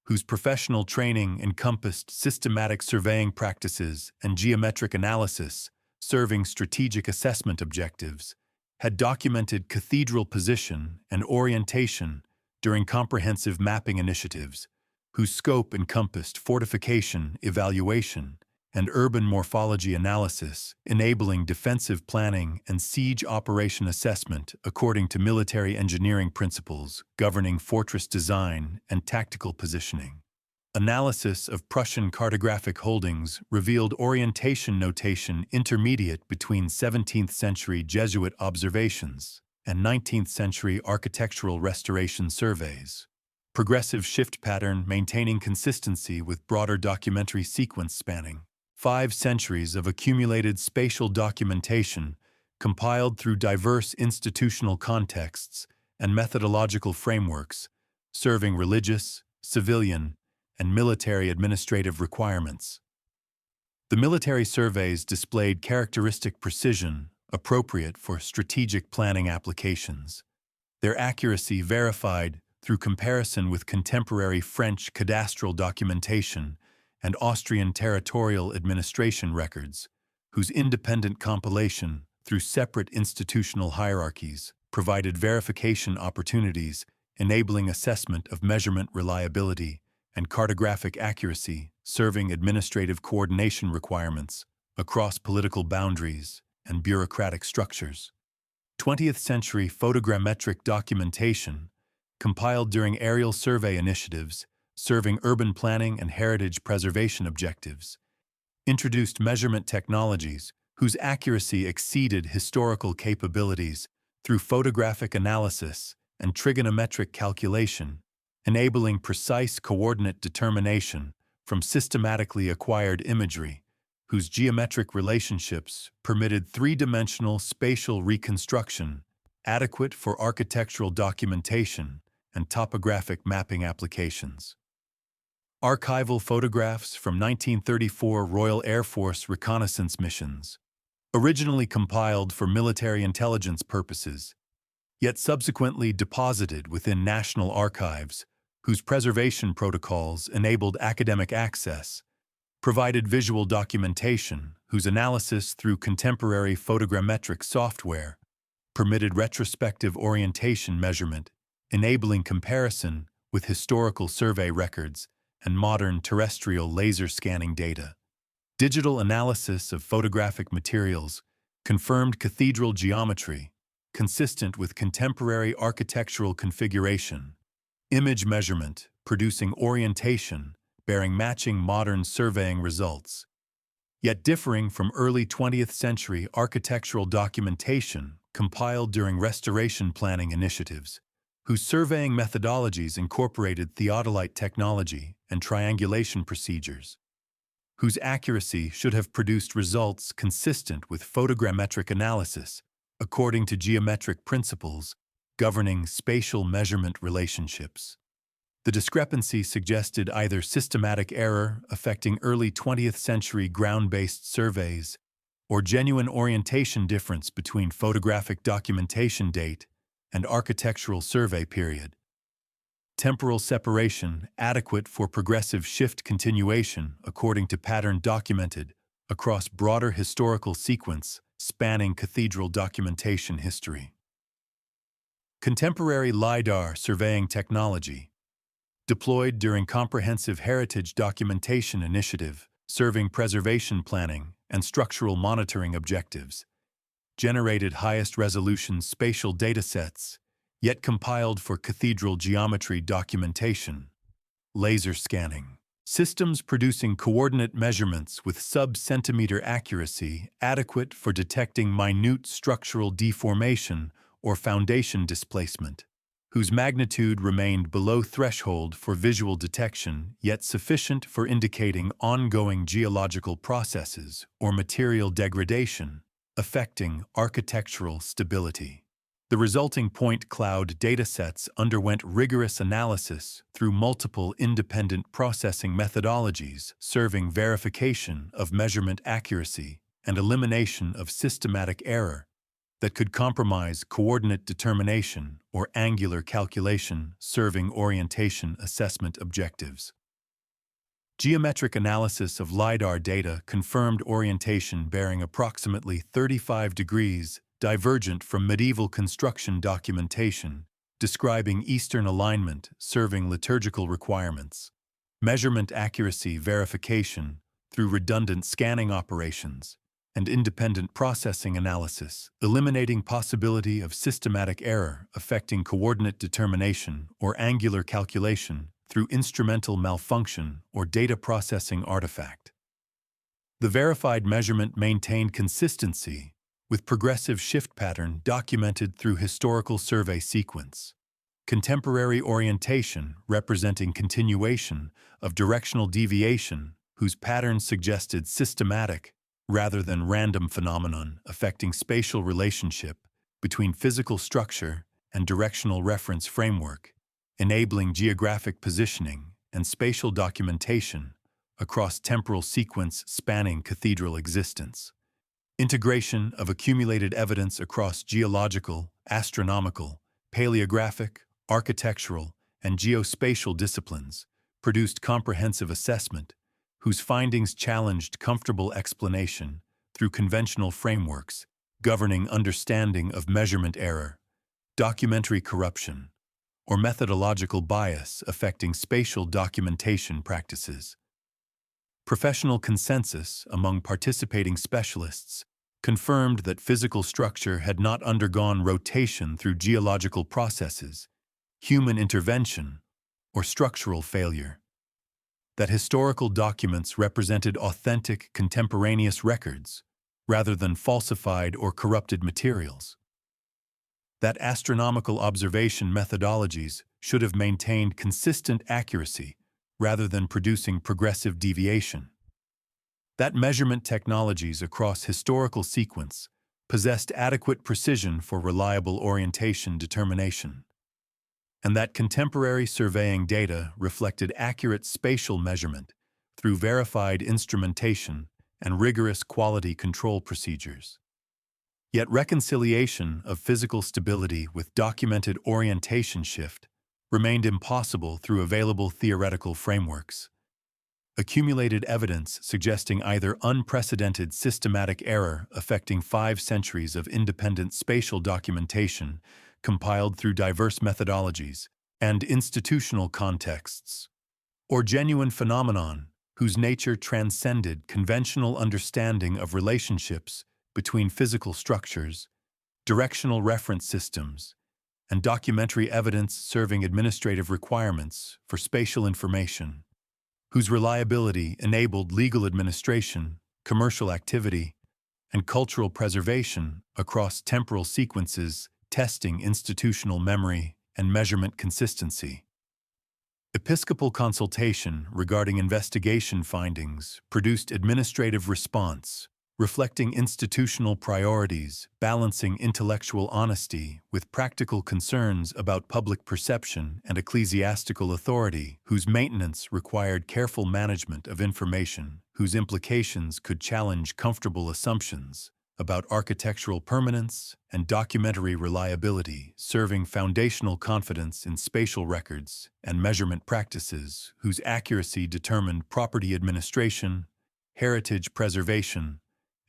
whose professional training encompassed systematic surveying practices and geometric analysis serving strategic assessment objectives, had documented cathedral position and orientation during comprehensive mapping initiatives, whose scope encompassed fortification evaluation and urban morphology analysis, enabling defensive planning and siege operation assessment according to military engineering principles governing fortress design and tactical positioning. Analysis of Prussian cartographic holdings revealed orientation notation intermediate between 17th-century Jesuit observations and 19th-century architectural restoration surveys. Progressive shift pattern maintaining consistency with broader documentary sequence spanning 5 centuries of accumulated spatial documentation compiled through diverse institutional contexts and methodological frameworks, serving religious, civilian, and military administrative requirements. The military surveys displayed characteristic precision appropriate for strategic planning applications. Their accuracy verified through comparison with contemporary French cadastral documentation and Austrian territorial administration records, whose independent compilation through separate institutional hierarchies provided verification opportunities enabling assessment of measurement reliability and cartographic accuracy serving administrative coordination requirements across political boundaries and bureaucratic structures. 20th-century photogrammetric documentation, compiled during aerial survey initiatives serving urban planning and heritage preservation objectives, introduced measurement technologies whose accuracy exceeded historical capabilities through photographic analysis and trigonometric calculation, enabling precise coordinate determination from systematically acquired imagery, whose geometric relationships permitted three-dimensional spatial reconstruction adequate for architectural documentation and topographic mapping applications. Archival photographs from 1934 Royal Air Force reconnaissance missions, originally compiled for military intelligence purposes, yet subsequently deposited within national archives, whose preservation protocols enabled academic access, provided visual documentation, whose analysis through contemporary photogrammetric software permitted retrospective orientation measurement, enabling comparison with historical survey records and modern terrestrial laser scanning data. Digital analysis of photographic materials confirmed cathedral geometry, consistent with contemporary architectural configuration. Image measurement, producing orientation, bearing matching modern surveying results. Yet differing from early 20th century architectural documentation compiled during restoration planning initiatives, whose surveying methodologies incorporated theodolite technology and triangulation procedures, whose accuracy should have produced results consistent with photogrammetric analysis according to geometric principles governing spatial measurement relationships. The discrepancy suggested either systematic error affecting early 20th century ground-based surveys or genuine orientation difference between photographic documentation date and architectural survey period. Temporal separation adequate for progressive shift continuation according to pattern documented across broader historical sequence spanning cathedral documentation history. Contemporary LiDAR surveying technology, deployed during Comprehensive Heritage Documentation Initiative, serving preservation planning and structural monitoring objectives, generated highest resolution spatial datasets, yet compiled for cathedral geometry documentation. Laser scanning. Systems producing coordinate measurements with sub-centimeter accuracy adequate for detecting minute structural deformation or foundation displacement, whose magnitude remained below threshold for visual detection yet sufficient for indicating ongoing geological processes or material degradation affecting architectural stability. The resulting point cloud datasets underwent rigorous analysis through multiple independent processing methodologies serving verification of measurement accuracy and elimination of systematic error that could compromise coordinate determination or angular calculation serving orientation assessment objectives. Geometric analysis of LiDAR data confirmed orientation bearing approximately 35 degrees divergent from medieval construction documentation describing eastern alignment serving liturgical requirements. Measurement accuracy verification through redundant scanning operations and independent processing analysis, eliminating possibility of systematic error affecting coordinate determination or angular calculation through instrumental malfunction or data processing artifact. The verified measurement maintained consistency with progressive shift pattern documented through historical survey sequence. Contemporary orientation representing continuation of directional deviation whose pattern suggested systematic rather than random phenomenon affecting spatial relationship between physical structure and directional reference framework, enabling geographic positioning and spatial documentation across temporal sequence spanning cathedral existence. Integration of accumulated evidence across geological, astronomical, paleographic, architectural, and geospatial disciplines produced comprehensive assessment whose findings challenged comfortable explanation through conventional frameworks governing understanding of measurement error, documentary corruption, or methodological bias affecting spatial documentation practices. Professional consensus among participating specialists confirmed that physical structure had not undergone rotation through geological processes, human intervention, or structural failure. That historical documents represented authentic contemporaneous records rather than falsified or corrupted materials. That astronomical observation methodologies should have maintained consistent accuracy rather than producing progressive deviation. That measurement technologies across historical sequence possessed adequate precision for reliable orientation determination, and that contemporary surveying data reflected accurate spatial measurement through verified instrumentation and rigorous quality control procedures. Yet reconciliation of physical stability with documented orientation shift remained impossible through available theoretical frameworks. Accumulated evidence suggesting either unprecedented systematic error affecting 5 centuries of independent spatial documentation compiled through diverse methodologies and institutional contexts, or genuine phenomenon whose nature transcended conventional understanding of relationships between physical structures, directional reference systems, and documentary evidence serving administrative requirements for spatial information, whose reliability enabled legal administration, commercial activity, and cultural preservation across temporal sequences, testing institutional memory and measurement consistency. Episcopal consultation regarding investigation findings produced administrative response, reflecting institutional priorities, balancing intellectual honesty with practical concerns about public perception and ecclesiastical authority, whose maintenance required careful management of information, whose implications could challenge comfortable assumptions about architectural permanence and documentary reliability, serving foundational confidence in spatial records and measurement practices, whose accuracy determined property administration, heritage preservation,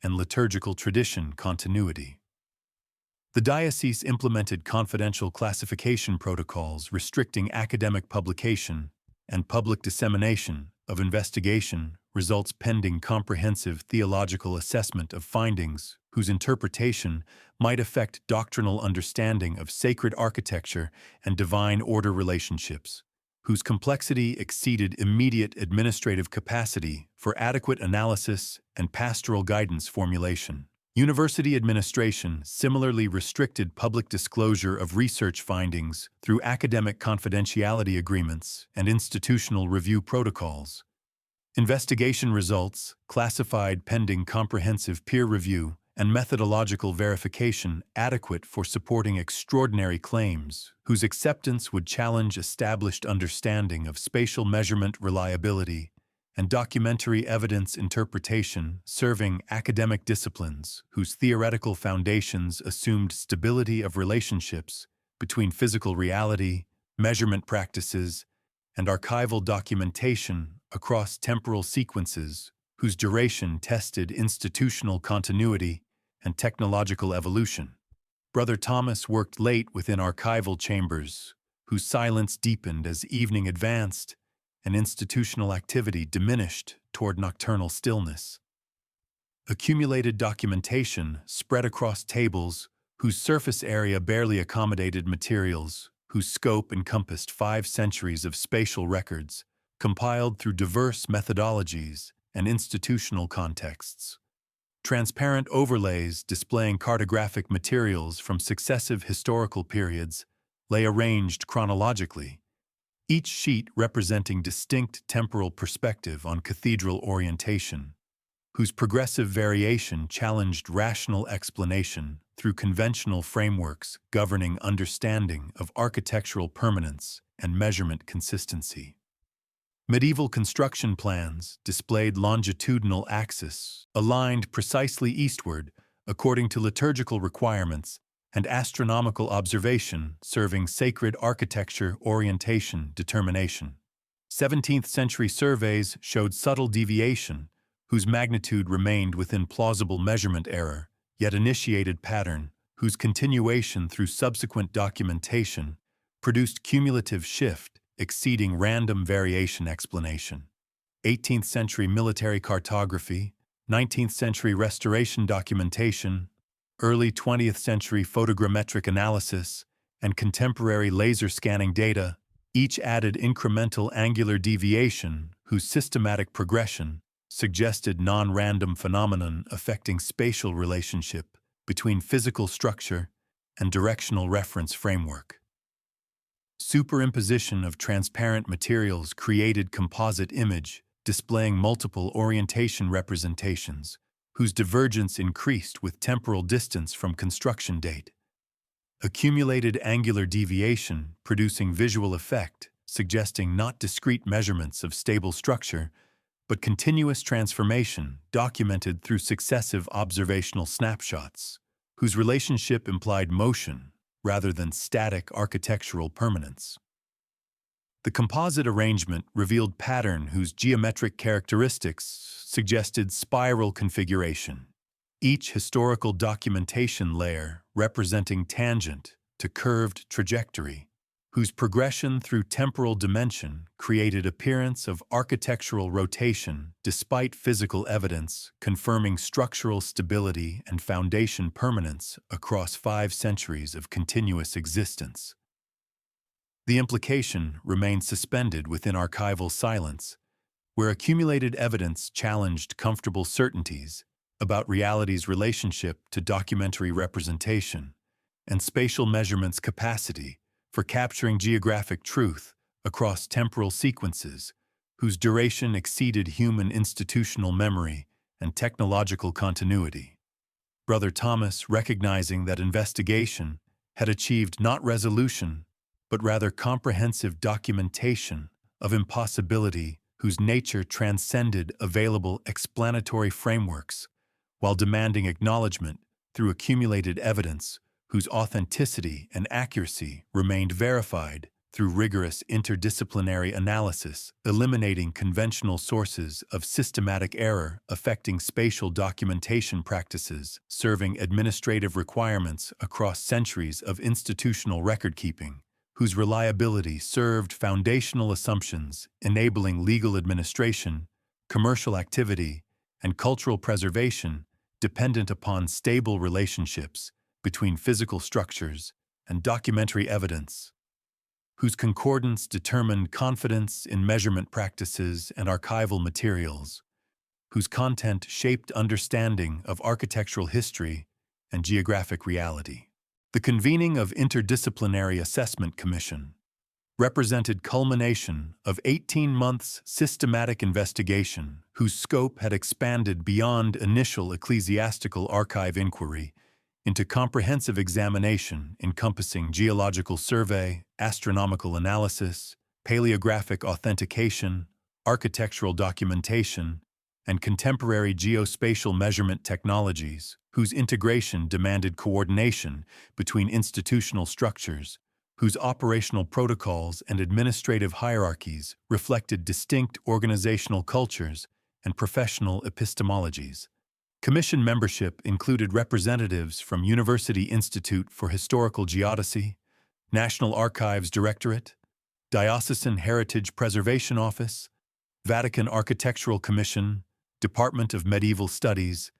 and liturgical tradition continuity. The diocese implemented confidential classification protocols restricting academic publication and public dissemination of investigation results pending comprehensive theological assessment of findings whose interpretation might affect doctrinal understanding of sacred architecture and divine order relationships, whose complexity exceeded immediate administrative capacity for adequate analysis and pastoral guidance formulation. University administration similarly restricted public disclosure of research findings through academic confidentiality agreements and institutional review protocols. Investigation results, classified pending comprehensive peer review and methodological verification adequate for supporting extraordinary claims, whose acceptance would challenge established understanding of spatial measurement reliability and documentary evidence interpretation, serving academic disciplines whose theoretical foundations assumed stability of relationships between physical reality, measurement practices, and archival documentation across temporal sequences, whose duration tested institutional continuity and technological evolution. Brother Thomas worked late within archival chambers, whose silence deepened as evening advanced and institutional activity diminished toward nocturnal stillness. Accumulated documentation spread across tables whose surface area barely accommodated materials, whose scope encompassed 5 centuries of spatial records, compiled through diverse methodologies and institutional contexts. Transparent overlays displaying cartographic materials from successive historical periods lay arranged chronologically, each sheet representing distinct temporal perspective on cathedral orientation, whose progressive variation challenged rational explanation through conventional frameworks governing understanding of architectural permanence and measurement consistency. Medieval construction plans displayed longitudinal axis, aligned precisely eastward according to liturgical requirements, and astronomical observation serving sacred architecture orientation determination. 17th century surveys showed subtle deviation, whose magnitude remained within plausible measurement error, yet initiated pattern, whose continuation through subsequent documentation produced cumulative shift exceeding random variation explanation. 18th century military cartography, 19th century restoration documentation, early 20th century photogrammetric analysis, and contemporary laser scanning data each added incremental angular deviation whose systematic progression suggested non-random phenomenon affecting spatial relationship between physical structure and directional reference framework. Superimposition of transparent materials created composite image displaying multiple orientation representations, whose divergence increased with temporal distance from construction date. Accumulated angular deviation producing visual effect, suggesting not discrete measurements of stable structure, but continuous transformation documented through successive observational snapshots, whose relationship implied motion rather than static architectural permanence. The composite arrangement revealed pattern whose geometric characteristics suggested spiral configuration, each historical documentation layer representing tangent to curved trajectory, whose progression through temporal dimension created appearance of architectural rotation despite physical evidence confirming structural stability and foundation permanence across 5 centuries of continuous existence. The implication remained suspended within archival silence, where accumulated evidence challenged comfortable certainties about reality's relationship to documentary representation and spatial measurement's capacity for capturing geographic truth across temporal sequences whose duration exceeded human institutional memory and technological continuity. Brother Thomas, recognizing that investigation had achieved not resolution, but rather comprehensive documentation of impossibility whose nature transcended available explanatory frameworks, while demanding acknowledgement through accumulated evidence whose authenticity and accuracy remained verified through rigorous interdisciplinary analysis, eliminating conventional sources of systematic error affecting spatial documentation practices, serving administrative requirements across centuries of institutional record-keeping, whose reliability served foundational assumptions enabling legal administration, commercial activity, and cultural preservation dependent upon stable relationships between physical structures and documentary evidence, whose concordance determined confidence in measurement practices and archival materials, whose content shaped understanding of architectural history and geographic reality. The convening of Interdisciplinary Assessment Commission represented culmination of 18 months' systematic investigation whose scope had expanded beyond initial ecclesiastical archive inquiry into comprehensive examination encompassing geological survey, astronomical analysis, paleographic authentication, architectural documentation, and contemporary geospatial measurement technologies, whose integration demanded coordination between institutional structures, whose operational protocols and administrative hierarchies reflected distinct organizational cultures and professional epistemologies. Commission membership included representatives from University Institute for Historical Geodesy, National Archives Directorate, Diocesan Heritage Preservation Office, Vatican Architectural Commission, Department of Medieval Studies,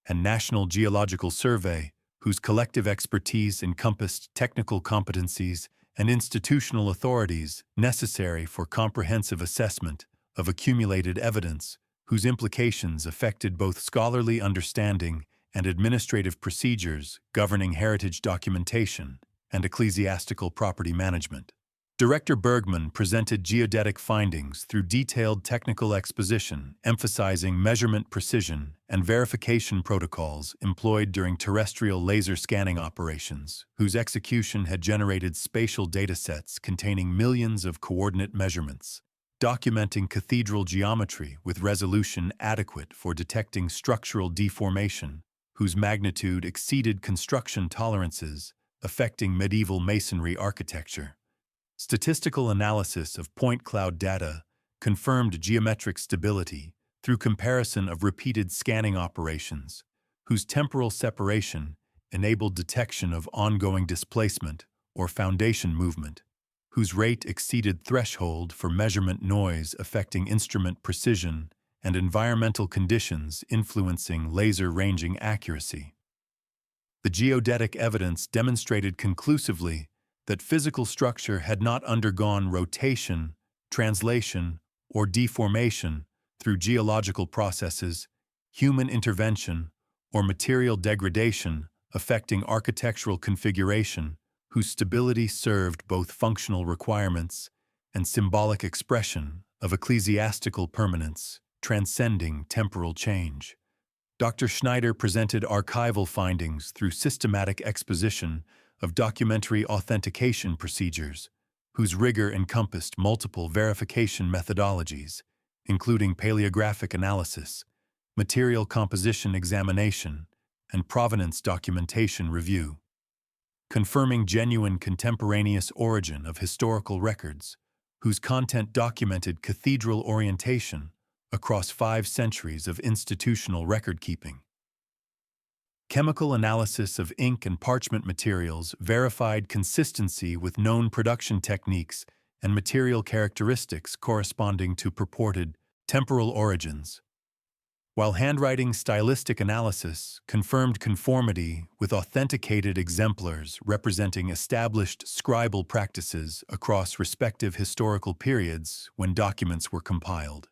and National Geological Survey, whose collective expertise encompassed technical competencies and institutional authorities necessary for comprehensive assessment of accumulated evidence, whose implications affected both scholarly understanding and administrative procedures governing heritage documentation and ecclesiastical property management. Director Bergman presented geodetic findings through detailed technical exposition, emphasizing measurement precision and verification protocols employed during terrestrial laser scanning operations, whose execution had generated spatial datasets containing millions of coordinate measurements, documenting cathedral geometry with resolution adequate for detecting structural deformation, whose magnitude exceeded construction tolerances, affecting medieval masonry architecture. Statistical analysis of point cloud data confirmed geometric stability through comparison of repeated scanning operations, whose temporal separation enabled detection of ongoing displacement or foundation movement, whose rate exceeded threshold for measurement noise affecting instrument precision and environmental conditions influencing laser ranging accuracy. The geodetic evidence demonstrated conclusively that physical structure had not undergone rotation, translation, or deformation through geological processes, human intervention, or material degradation affecting architectural configuration, whose stability served both functional requirements and symbolic expression of ecclesiastical permanence, transcending temporal change. Dr. Schneider presented archival findings through systematic exposition of documentary authentication procedures, whose rigor encompassed multiple verification methodologies, including paleographic analysis, material composition examination, and provenance documentation review, confirming genuine contemporaneous origin of historical records, whose content documented cathedral orientation across 5 centuries of institutional record-keeping. Chemical analysis of ink and parchment materials verified consistency with known production techniques and material characteristics corresponding to purported temporal origins, while handwriting stylistic analysis confirmed conformity with authenticated exemplars representing established scribal practices across respective historical periods when documents were compiled.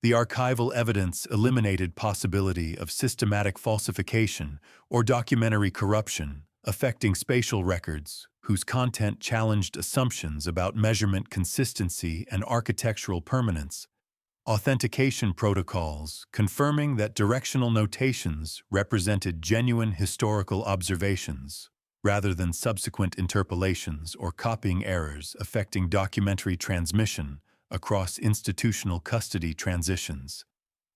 The archival evidence eliminated possibility of systematic falsification or documentary corruption affecting spatial records whose content challenged assumptions about measurement consistency and architectural permanence. Authentication protocols confirming that directional notations represented genuine historical observations rather than subsequent interpolations or copying errors affecting documentary transmission across institutional custody transitions.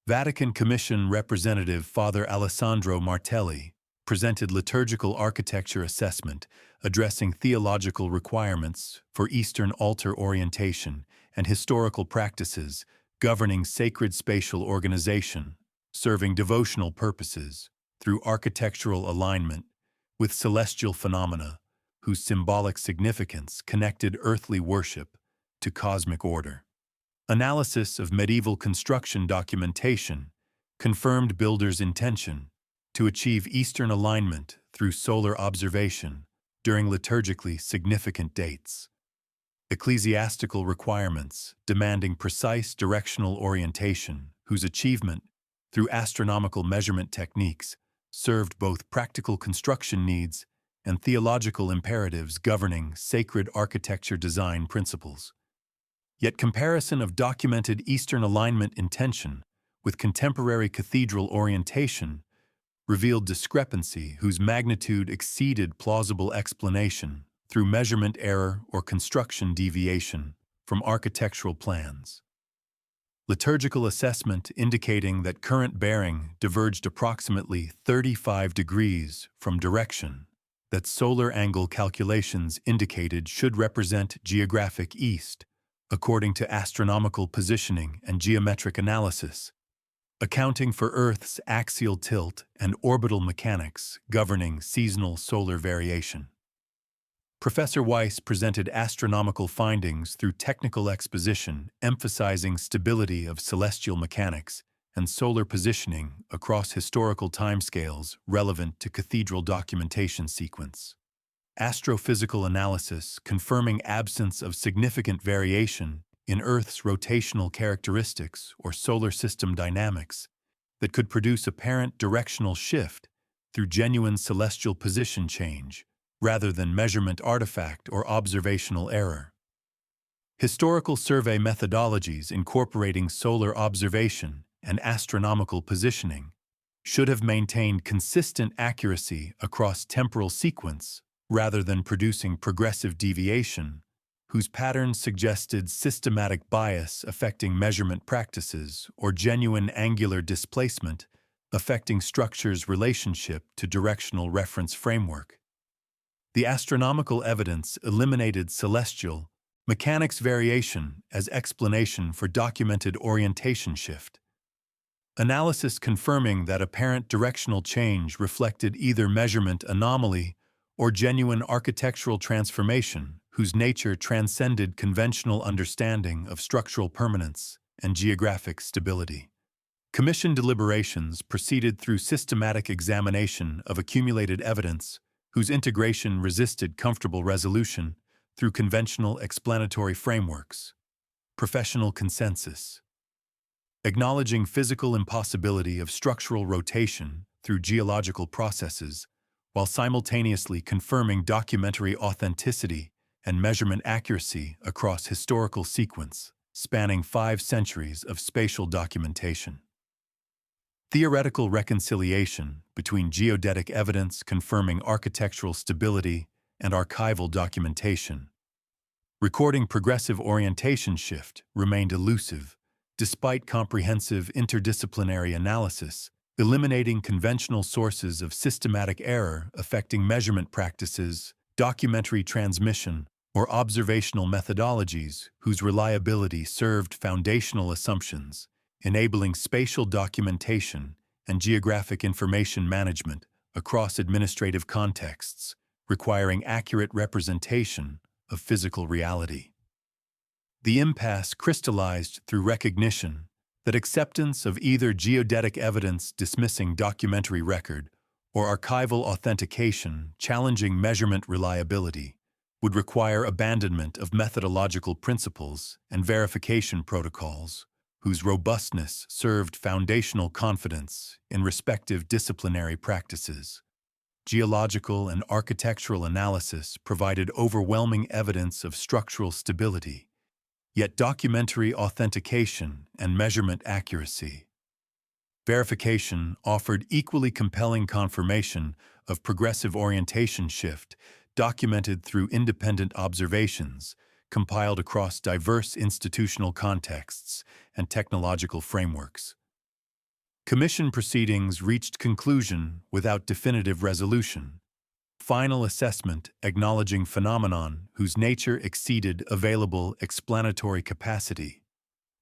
Vatican Commission Representative Father Alessandro Martelli presented liturgical architecture assessment addressing theological requirements for Eastern altar orientation and historical practices governing sacred spatial organization, serving devotional purposes through architectural alignment with celestial phenomena whose symbolic significance connected earthly worship to cosmic order. Analysis of medieval construction documentation confirmed builders' intention to achieve Eastern alignment through solar observation during liturgically significant dates. Ecclesiastical requirements demanding precise directional orientation, whose achievement through astronomical measurement techniques served both practical construction needs and theological imperatives governing sacred architecture design principles. Yet comparison of documented Eastern alignment intention with contemporary cathedral orientation revealed discrepancy whose magnitude exceeded plausible explanation through measurement error or construction deviation from architectural plans. Liturgical assessment indicating that current bearing diverged approximately 35 degrees from direction that solar angle calculations indicated should represent geographic east, according to astronomical positioning and geometric analysis, accounting for Earth's axial tilt and orbital mechanics governing seasonal solar variation. Professor Weiss presented astronomical findings through technical exposition emphasizing stability of celestial mechanics and solar positioning across historical timescales relevant to cathedral documentation sequence. Astrophysical analysis confirming absence of significant variation in Earth's rotational characteristics or solar system dynamics that could produce apparent directional shift through genuine celestial position change rather than measurement artifact or observational error. Historical survey methodologies incorporating solar observation and astronomical positioning should have maintained consistent accuracy across temporal sequence rather than producing progressive deviation, whose patterns suggested systematic bias affecting measurement practices or genuine angular displacement affecting structures' relationship to directional reference framework. The astronomical evidence eliminated celestial mechanics variation as explanation for documented orientation shift. Analysis confirming that apparent directional change reflected either measurement anomaly or genuine architectural transformation whose nature transcended conventional understanding of structural permanence and geographic stability. Commission deliberations proceeded through systematic examination of accumulated evidence whose integration resisted comfortable resolution through conventional explanatory frameworks. Professional consensus. Acknowledging physical impossibility of structural rotation through geological processes, while simultaneously confirming documentary authenticity and measurement accuracy across historical sequence, spanning 5 centuries of spatial documentation. Theoretical reconciliation between geodetic evidence confirming architectural stability and archival documentation. Recording progressive orientation shift remained elusive, despite comprehensive interdisciplinary analysis, eliminating conventional sources of systematic error affecting measurement practices, documentary transmission, or observational methodologies whose reliability served foundational assumptions, enabling spatial documentation and geographic information management across administrative contexts, requiring accurate representation of physical reality. The impasse crystallized through recognition that acceptance of either geodetic evidence dismissing documentary record or archival authentication challenging measurement reliability would require abandonment of methodological principles and verification protocols whose robustness served foundational confidence in respective disciplinary practices. Geological and architectural analysis provided overwhelming evidence of structural stability, yet documentary authentication and measurement accuracy. Verification offered equally compelling confirmation of progressive orientation shift documented through independent observations compiled across diverse institutional contexts and technological frameworks. Commission proceedings reached conclusion without definitive resolution. Final assessment acknowledging phenomenon whose nature exceeded available explanatory capacity,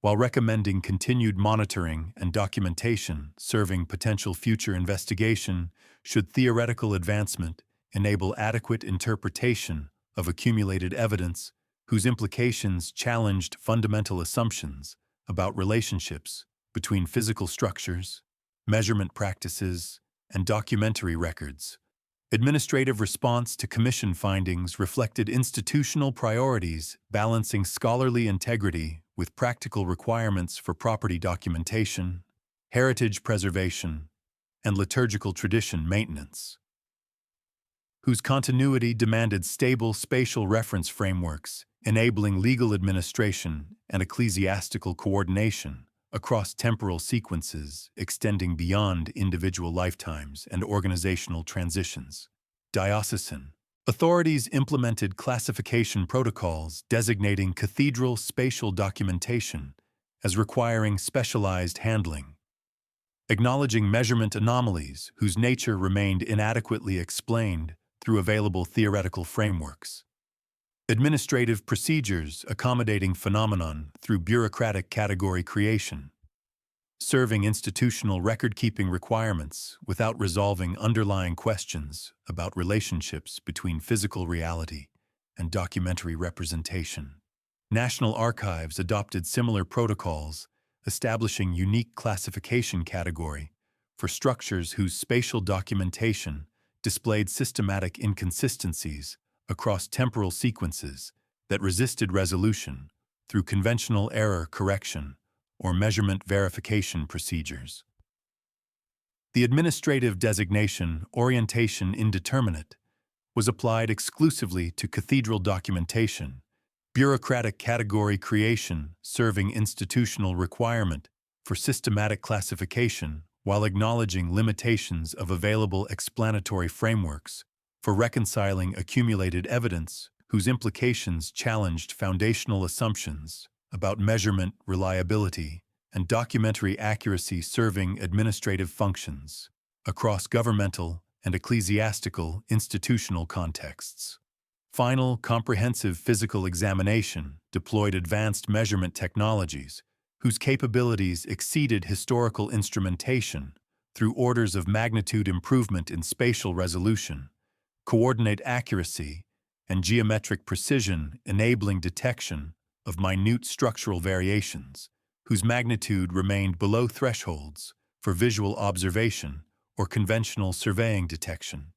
while recommending continued monitoring and documentation serving potential future investigation should theoretical advancement enable adequate interpretation of accumulated evidence whose implications challenged fundamental assumptions about relationships between physical structures, measurement practices, and documentary records. Administrative response to commission findings reflected institutional priorities balancing scholarly integrity with practical requirements for property documentation, heritage preservation, and liturgical tradition maintenance, whose continuity demanded stable spatial reference frameworks, enabling legal administration and ecclesiastical coordination across temporal sequences extending beyond individual lifetimes and organizational transitions. Diocesan authorities implemented classification protocols designating cathedral spatial documentation as requiring specialized handling, acknowledging measurement anomalies whose nature remained inadequately explained through available theoretical frameworks. Administrative procedures accommodating phenomenon through bureaucratic category creation, serving institutional record-keeping requirements without resolving underlying questions about relationships between physical reality and documentary representation. National archives adopted similar protocols, establishing unique classification category for structures whose spatial documentation displayed systematic inconsistencies across temporal sequences that resisted resolution through conventional error correction or measurement verification procedures. The administrative designation orientation indeterminate was applied exclusively to cathedral documentation, bureaucratic category creation serving institutional requirement for systematic classification while acknowledging limitations of available explanatory frameworks for reconciling accumulated evidence whose implications challenged foundational assumptions about measurement reliability and documentary accuracy serving administrative functions across governmental and ecclesiastical institutional contexts. Final comprehensive physical examination deployed advanced measurement technologies whose capabilities exceeded historical instrumentation through orders of magnitude improvement in spatial resolution, coordinate accuracy, and geometric precision enabling detection of minute structural variations, whose magnitude remained below thresholds for visual observation or conventional surveying detection.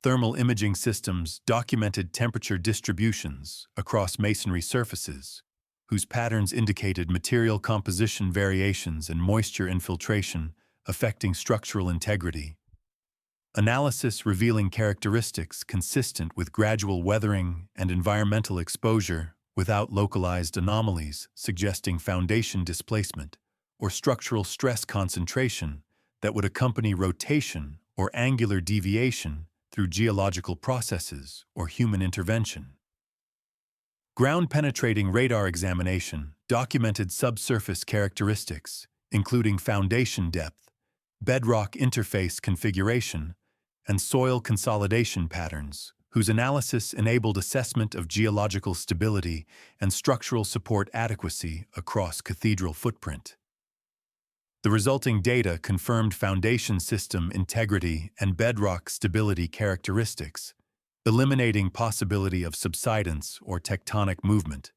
Thermal imaging systems documented temperature distributions across masonry surfaces, whose patterns indicated material composition variations and moisture infiltration affecting structural integrity. Analysis revealing characteristics consistent with gradual weathering and environmental exposure without localized anomalies suggesting foundation displacement or structural stress concentration that would accompany rotation or angular deviation through geological processes or human intervention. Ground-penetrating radar examination documented subsurface characteristics, including foundation depth, bedrock interface configuration, and soil consolidation patterns, whose analysis enabled assessment of geological stability and structural support adequacy across cathedral footprint. The resulting data confirmed foundation system integrity and bedrock stability characteristics, eliminating possibility of subsidence or tectonic movement,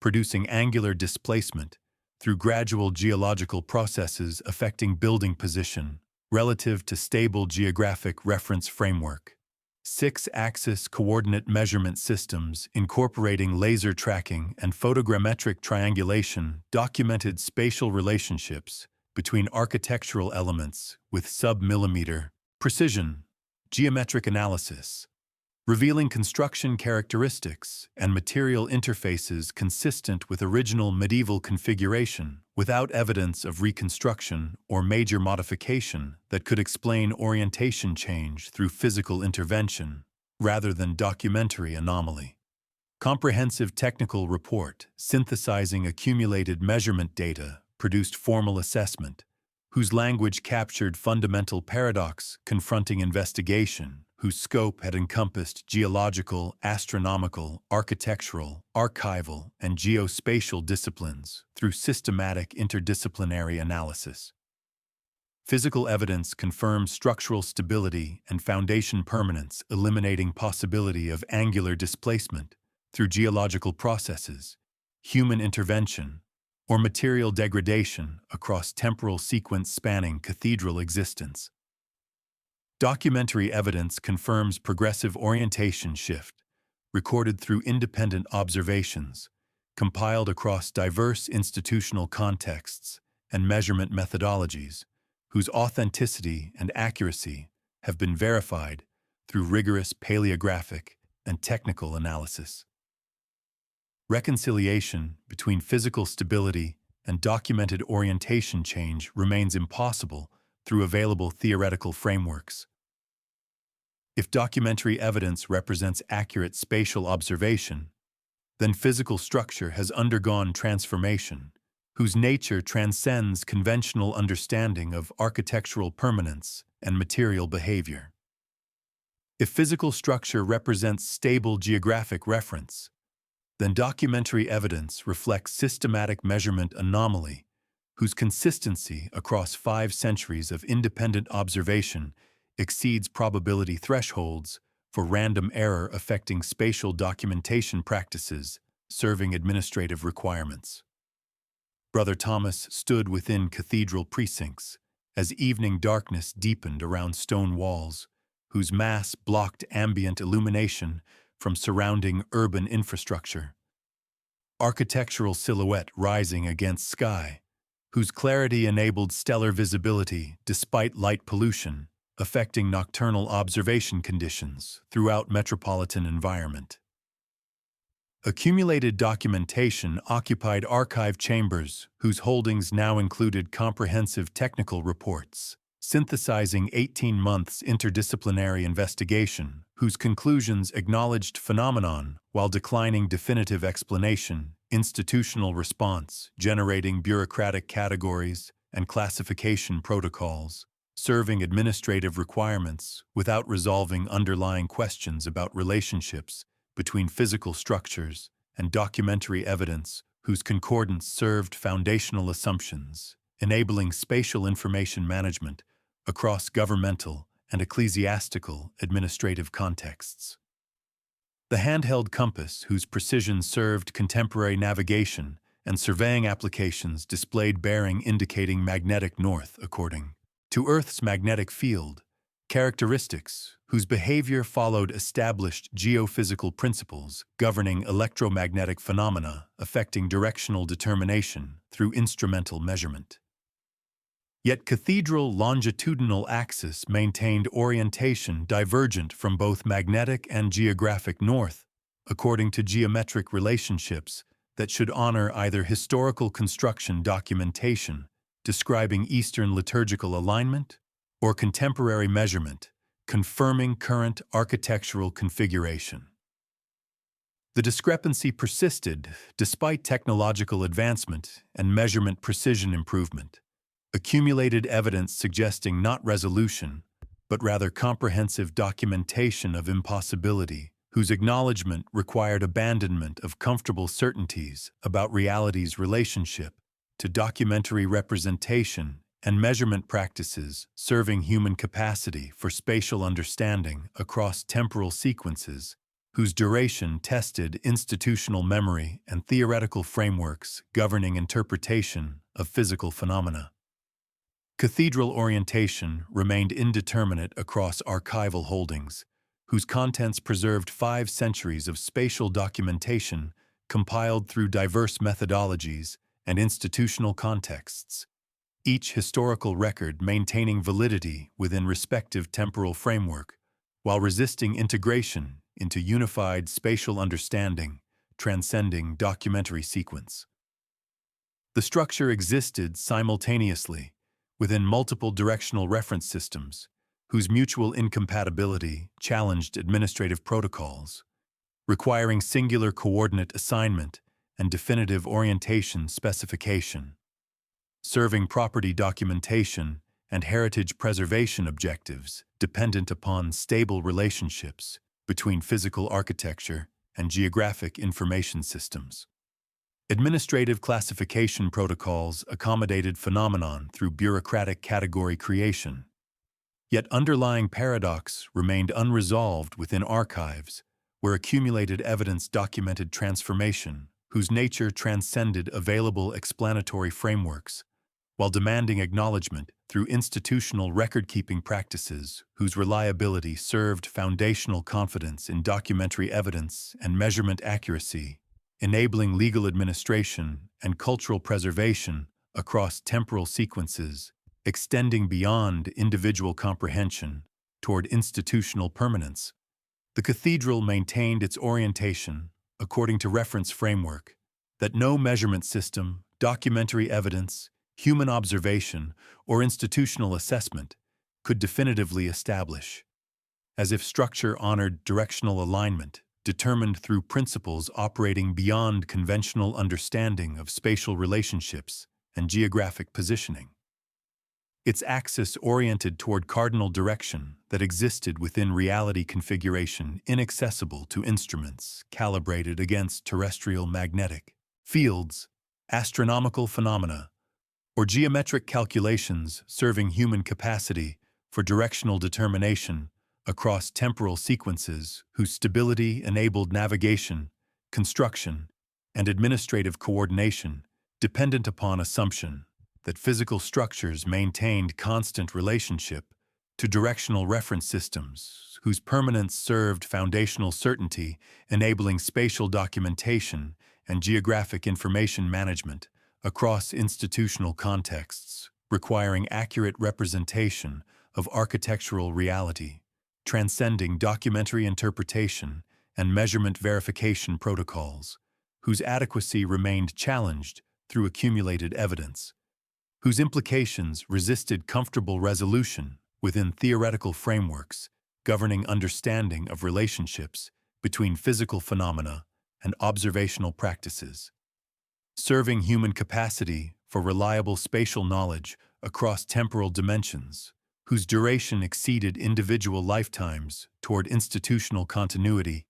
producing angular displacement through gradual geological processes affecting building position relative to stable geographic reference framework. 6-axis coordinate measurement systems incorporating laser tracking and photogrammetric triangulation documented spatial relationships between architectural elements with sub-millimeter precision, geometric analysis, revealing construction characteristics and material interfaces consistent with original medieval configuration without evidence of reconstruction or major modification that could explain orientation change through physical intervention rather than documentary anomaly. Comprehensive technical report synthesizing accumulated measurement data produced formal assessment, whose language captured fundamental paradox confronting investigation, whose scope had encompassed geological, astronomical, architectural, archival, and geospatial disciplines through systematic interdisciplinary analysis. Physical evidence confirms structural stability and foundation permanence, eliminating possibility of angular displacement through geological processes, human intervention, or material degradation across temporal sequence spanning cathedral existence. Documentary evidence confirms progressive orientation shift, recorded through independent observations, compiled across diverse institutional contexts and measurement methodologies, whose authenticity and accuracy have been verified through rigorous paleographic and technical analysis. Reconciliation between physical stability and documented orientation change remains impossible through available theoretical frameworks. If documentary evidence represents accurate spatial observation, then physical structure has undergone transformation, whose nature transcends conventional understanding of architectural permanence and material behavior. If physical structure represents stable geographic reference, then documentary evidence reflects systematic measurement anomaly, whose consistency across 5 centuries of independent observation exceeds probability thresholds for random error affecting spatial documentation practices serving administrative requirements. Brother Thomas stood within cathedral precincts as evening darkness deepened around stone walls, whose mass blocked ambient illumination from surrounding urban infrastructure. Architectural silhouette rising against sky, whose clarity enabled stellar visibility despite light pollution, affecting nocturnal observation conditions throughout metropolitan environment. Accumulated documentation occupied archive chambers whose holdings now included comprehensive technical reports, synthesizing 18 months interdisciplinary investigation, whose conclusions acknowledged phenomenon while declining definitive explanation, institutional response, generating bureaucratic categories and classification protocols, serving administrative requirements without resolving underlying questions about relationships between physical structures and documentary evidence whose concordance served foundational assumptions, enabling spatial information management across governmental and ecclesiastical administrative contexts. The handheld compass, whose precision served contemporary navigation and surveying applications, displayed bearing indicating magnetic north according to Earth's magnetic field, characteristics whose behavior followed established geophysical principles governing electromagnetic phenomena affecting directional determination through instrumental measurement. Yet cathedral longitudinal axis maintained orientation divergent from both magnetic and geographic north, according to geometric relationships that should honor either historical construction documentation describing Eastern liturgical alignment or contemporary measurement confirming current architectural configuration. The discrepancy persisted despite technological advancement and measurement precision improvement. Accumulated evidence suggesting not resolution, but rather comprehensive documentation of impossibility whose acknowledgement required abandonment of comfortable certainties about reality's relationship to documentary representation and measurement practices serving human capacity for spatial understanding across temporal sequences, whose duration tested institutional memory and theoretical frameworks governing interpretation of physical phenomena. Cathedral orientation remained indeterminate across archival holdings, whose contents preserved 5 centuries of spatial documentation compiled through diverse methodologies and institutional contexts, each historical record maintaining validity within respective temporal framework, while resisting integration into unified spatial understanding, transcending documentary sequence. The structure existed simultaneously within multiple directional reference systems, whose mutual incompatibility challenged administrative protocols, requiring singular coordinate assignment and definitive orientation specification, serving property documentation and heritage preservation objectives dependent upon stable relationships between physical architecture and geographic information systems. Administrative classification protocols accommodated phenomenon through bureaucratic category creation. Yet underlying paradox remained unresolved within archives, where accumulated evidence documented transformation, whose nature transcended available explanatory frameworks, while demanding acknowledgement through institutional record-keeping practices whose reliability served foundational confidence in documentary evidence and measurement accuracy, enabling legal administration and cultural preservation across temporal sequences, extending beyond individual comprehension toward institutional permanence. The cathedral maintained its orientation according to reference framework that no measurement system, documentary evidence, human observation, or institutional assessment could definitively establish, as if structure honored directional alignment determined through principles operating beyond conventional understanding of spatial relationships and geographic positioning. Its axis oriented toward cardinal direction that existed within reality configuration inaccessible to instruments calibrated against terrestrial magnetic fields, astronomical phenomena, or geometric calculations serving human capacity for directional determination across temporal sequences whose stability enabled navigation, construction, and administrative coordination dependent upon assumption that physical structures maintained constant relationship to directional reference systems whose permanence served foundational certainty, enabling spatial documentation and geographic information management across institutional contexts, requiring accurate representation of architectural reality, transcending documentary interpretation and measurement verification protocols, whose adequacy remained challenged through accumulated evidence, whose implications resisted comfortable resolution within theoretical frameworks governing understanding of relationships between physical phenomena and observational practices, serving human capacity for reliable spatial knowledge across temporal dimensions, whose duration exceeded individual lifetimes toward institutional continuity,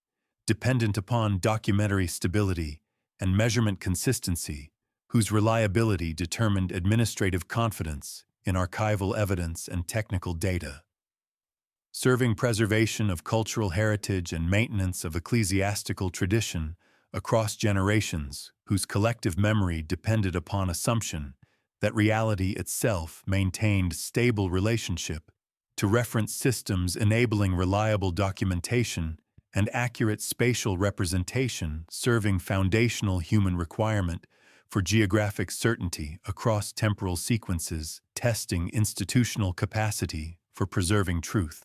dependent upon documentary stability and measurement consistency, whose reliability determined administrative confidence in archival evidence and technical data, serving preservation of cultural heritage and maintenance of ecclesiastical tradition across generations whose collective memory depended upon assumption that reality itself maintained stable relationship to reference systems enabling reliable documentation and accurate spatial representation serving foundational human requirement for geographic certainty across temporal sequences, testing institutional capacity for preserving truth.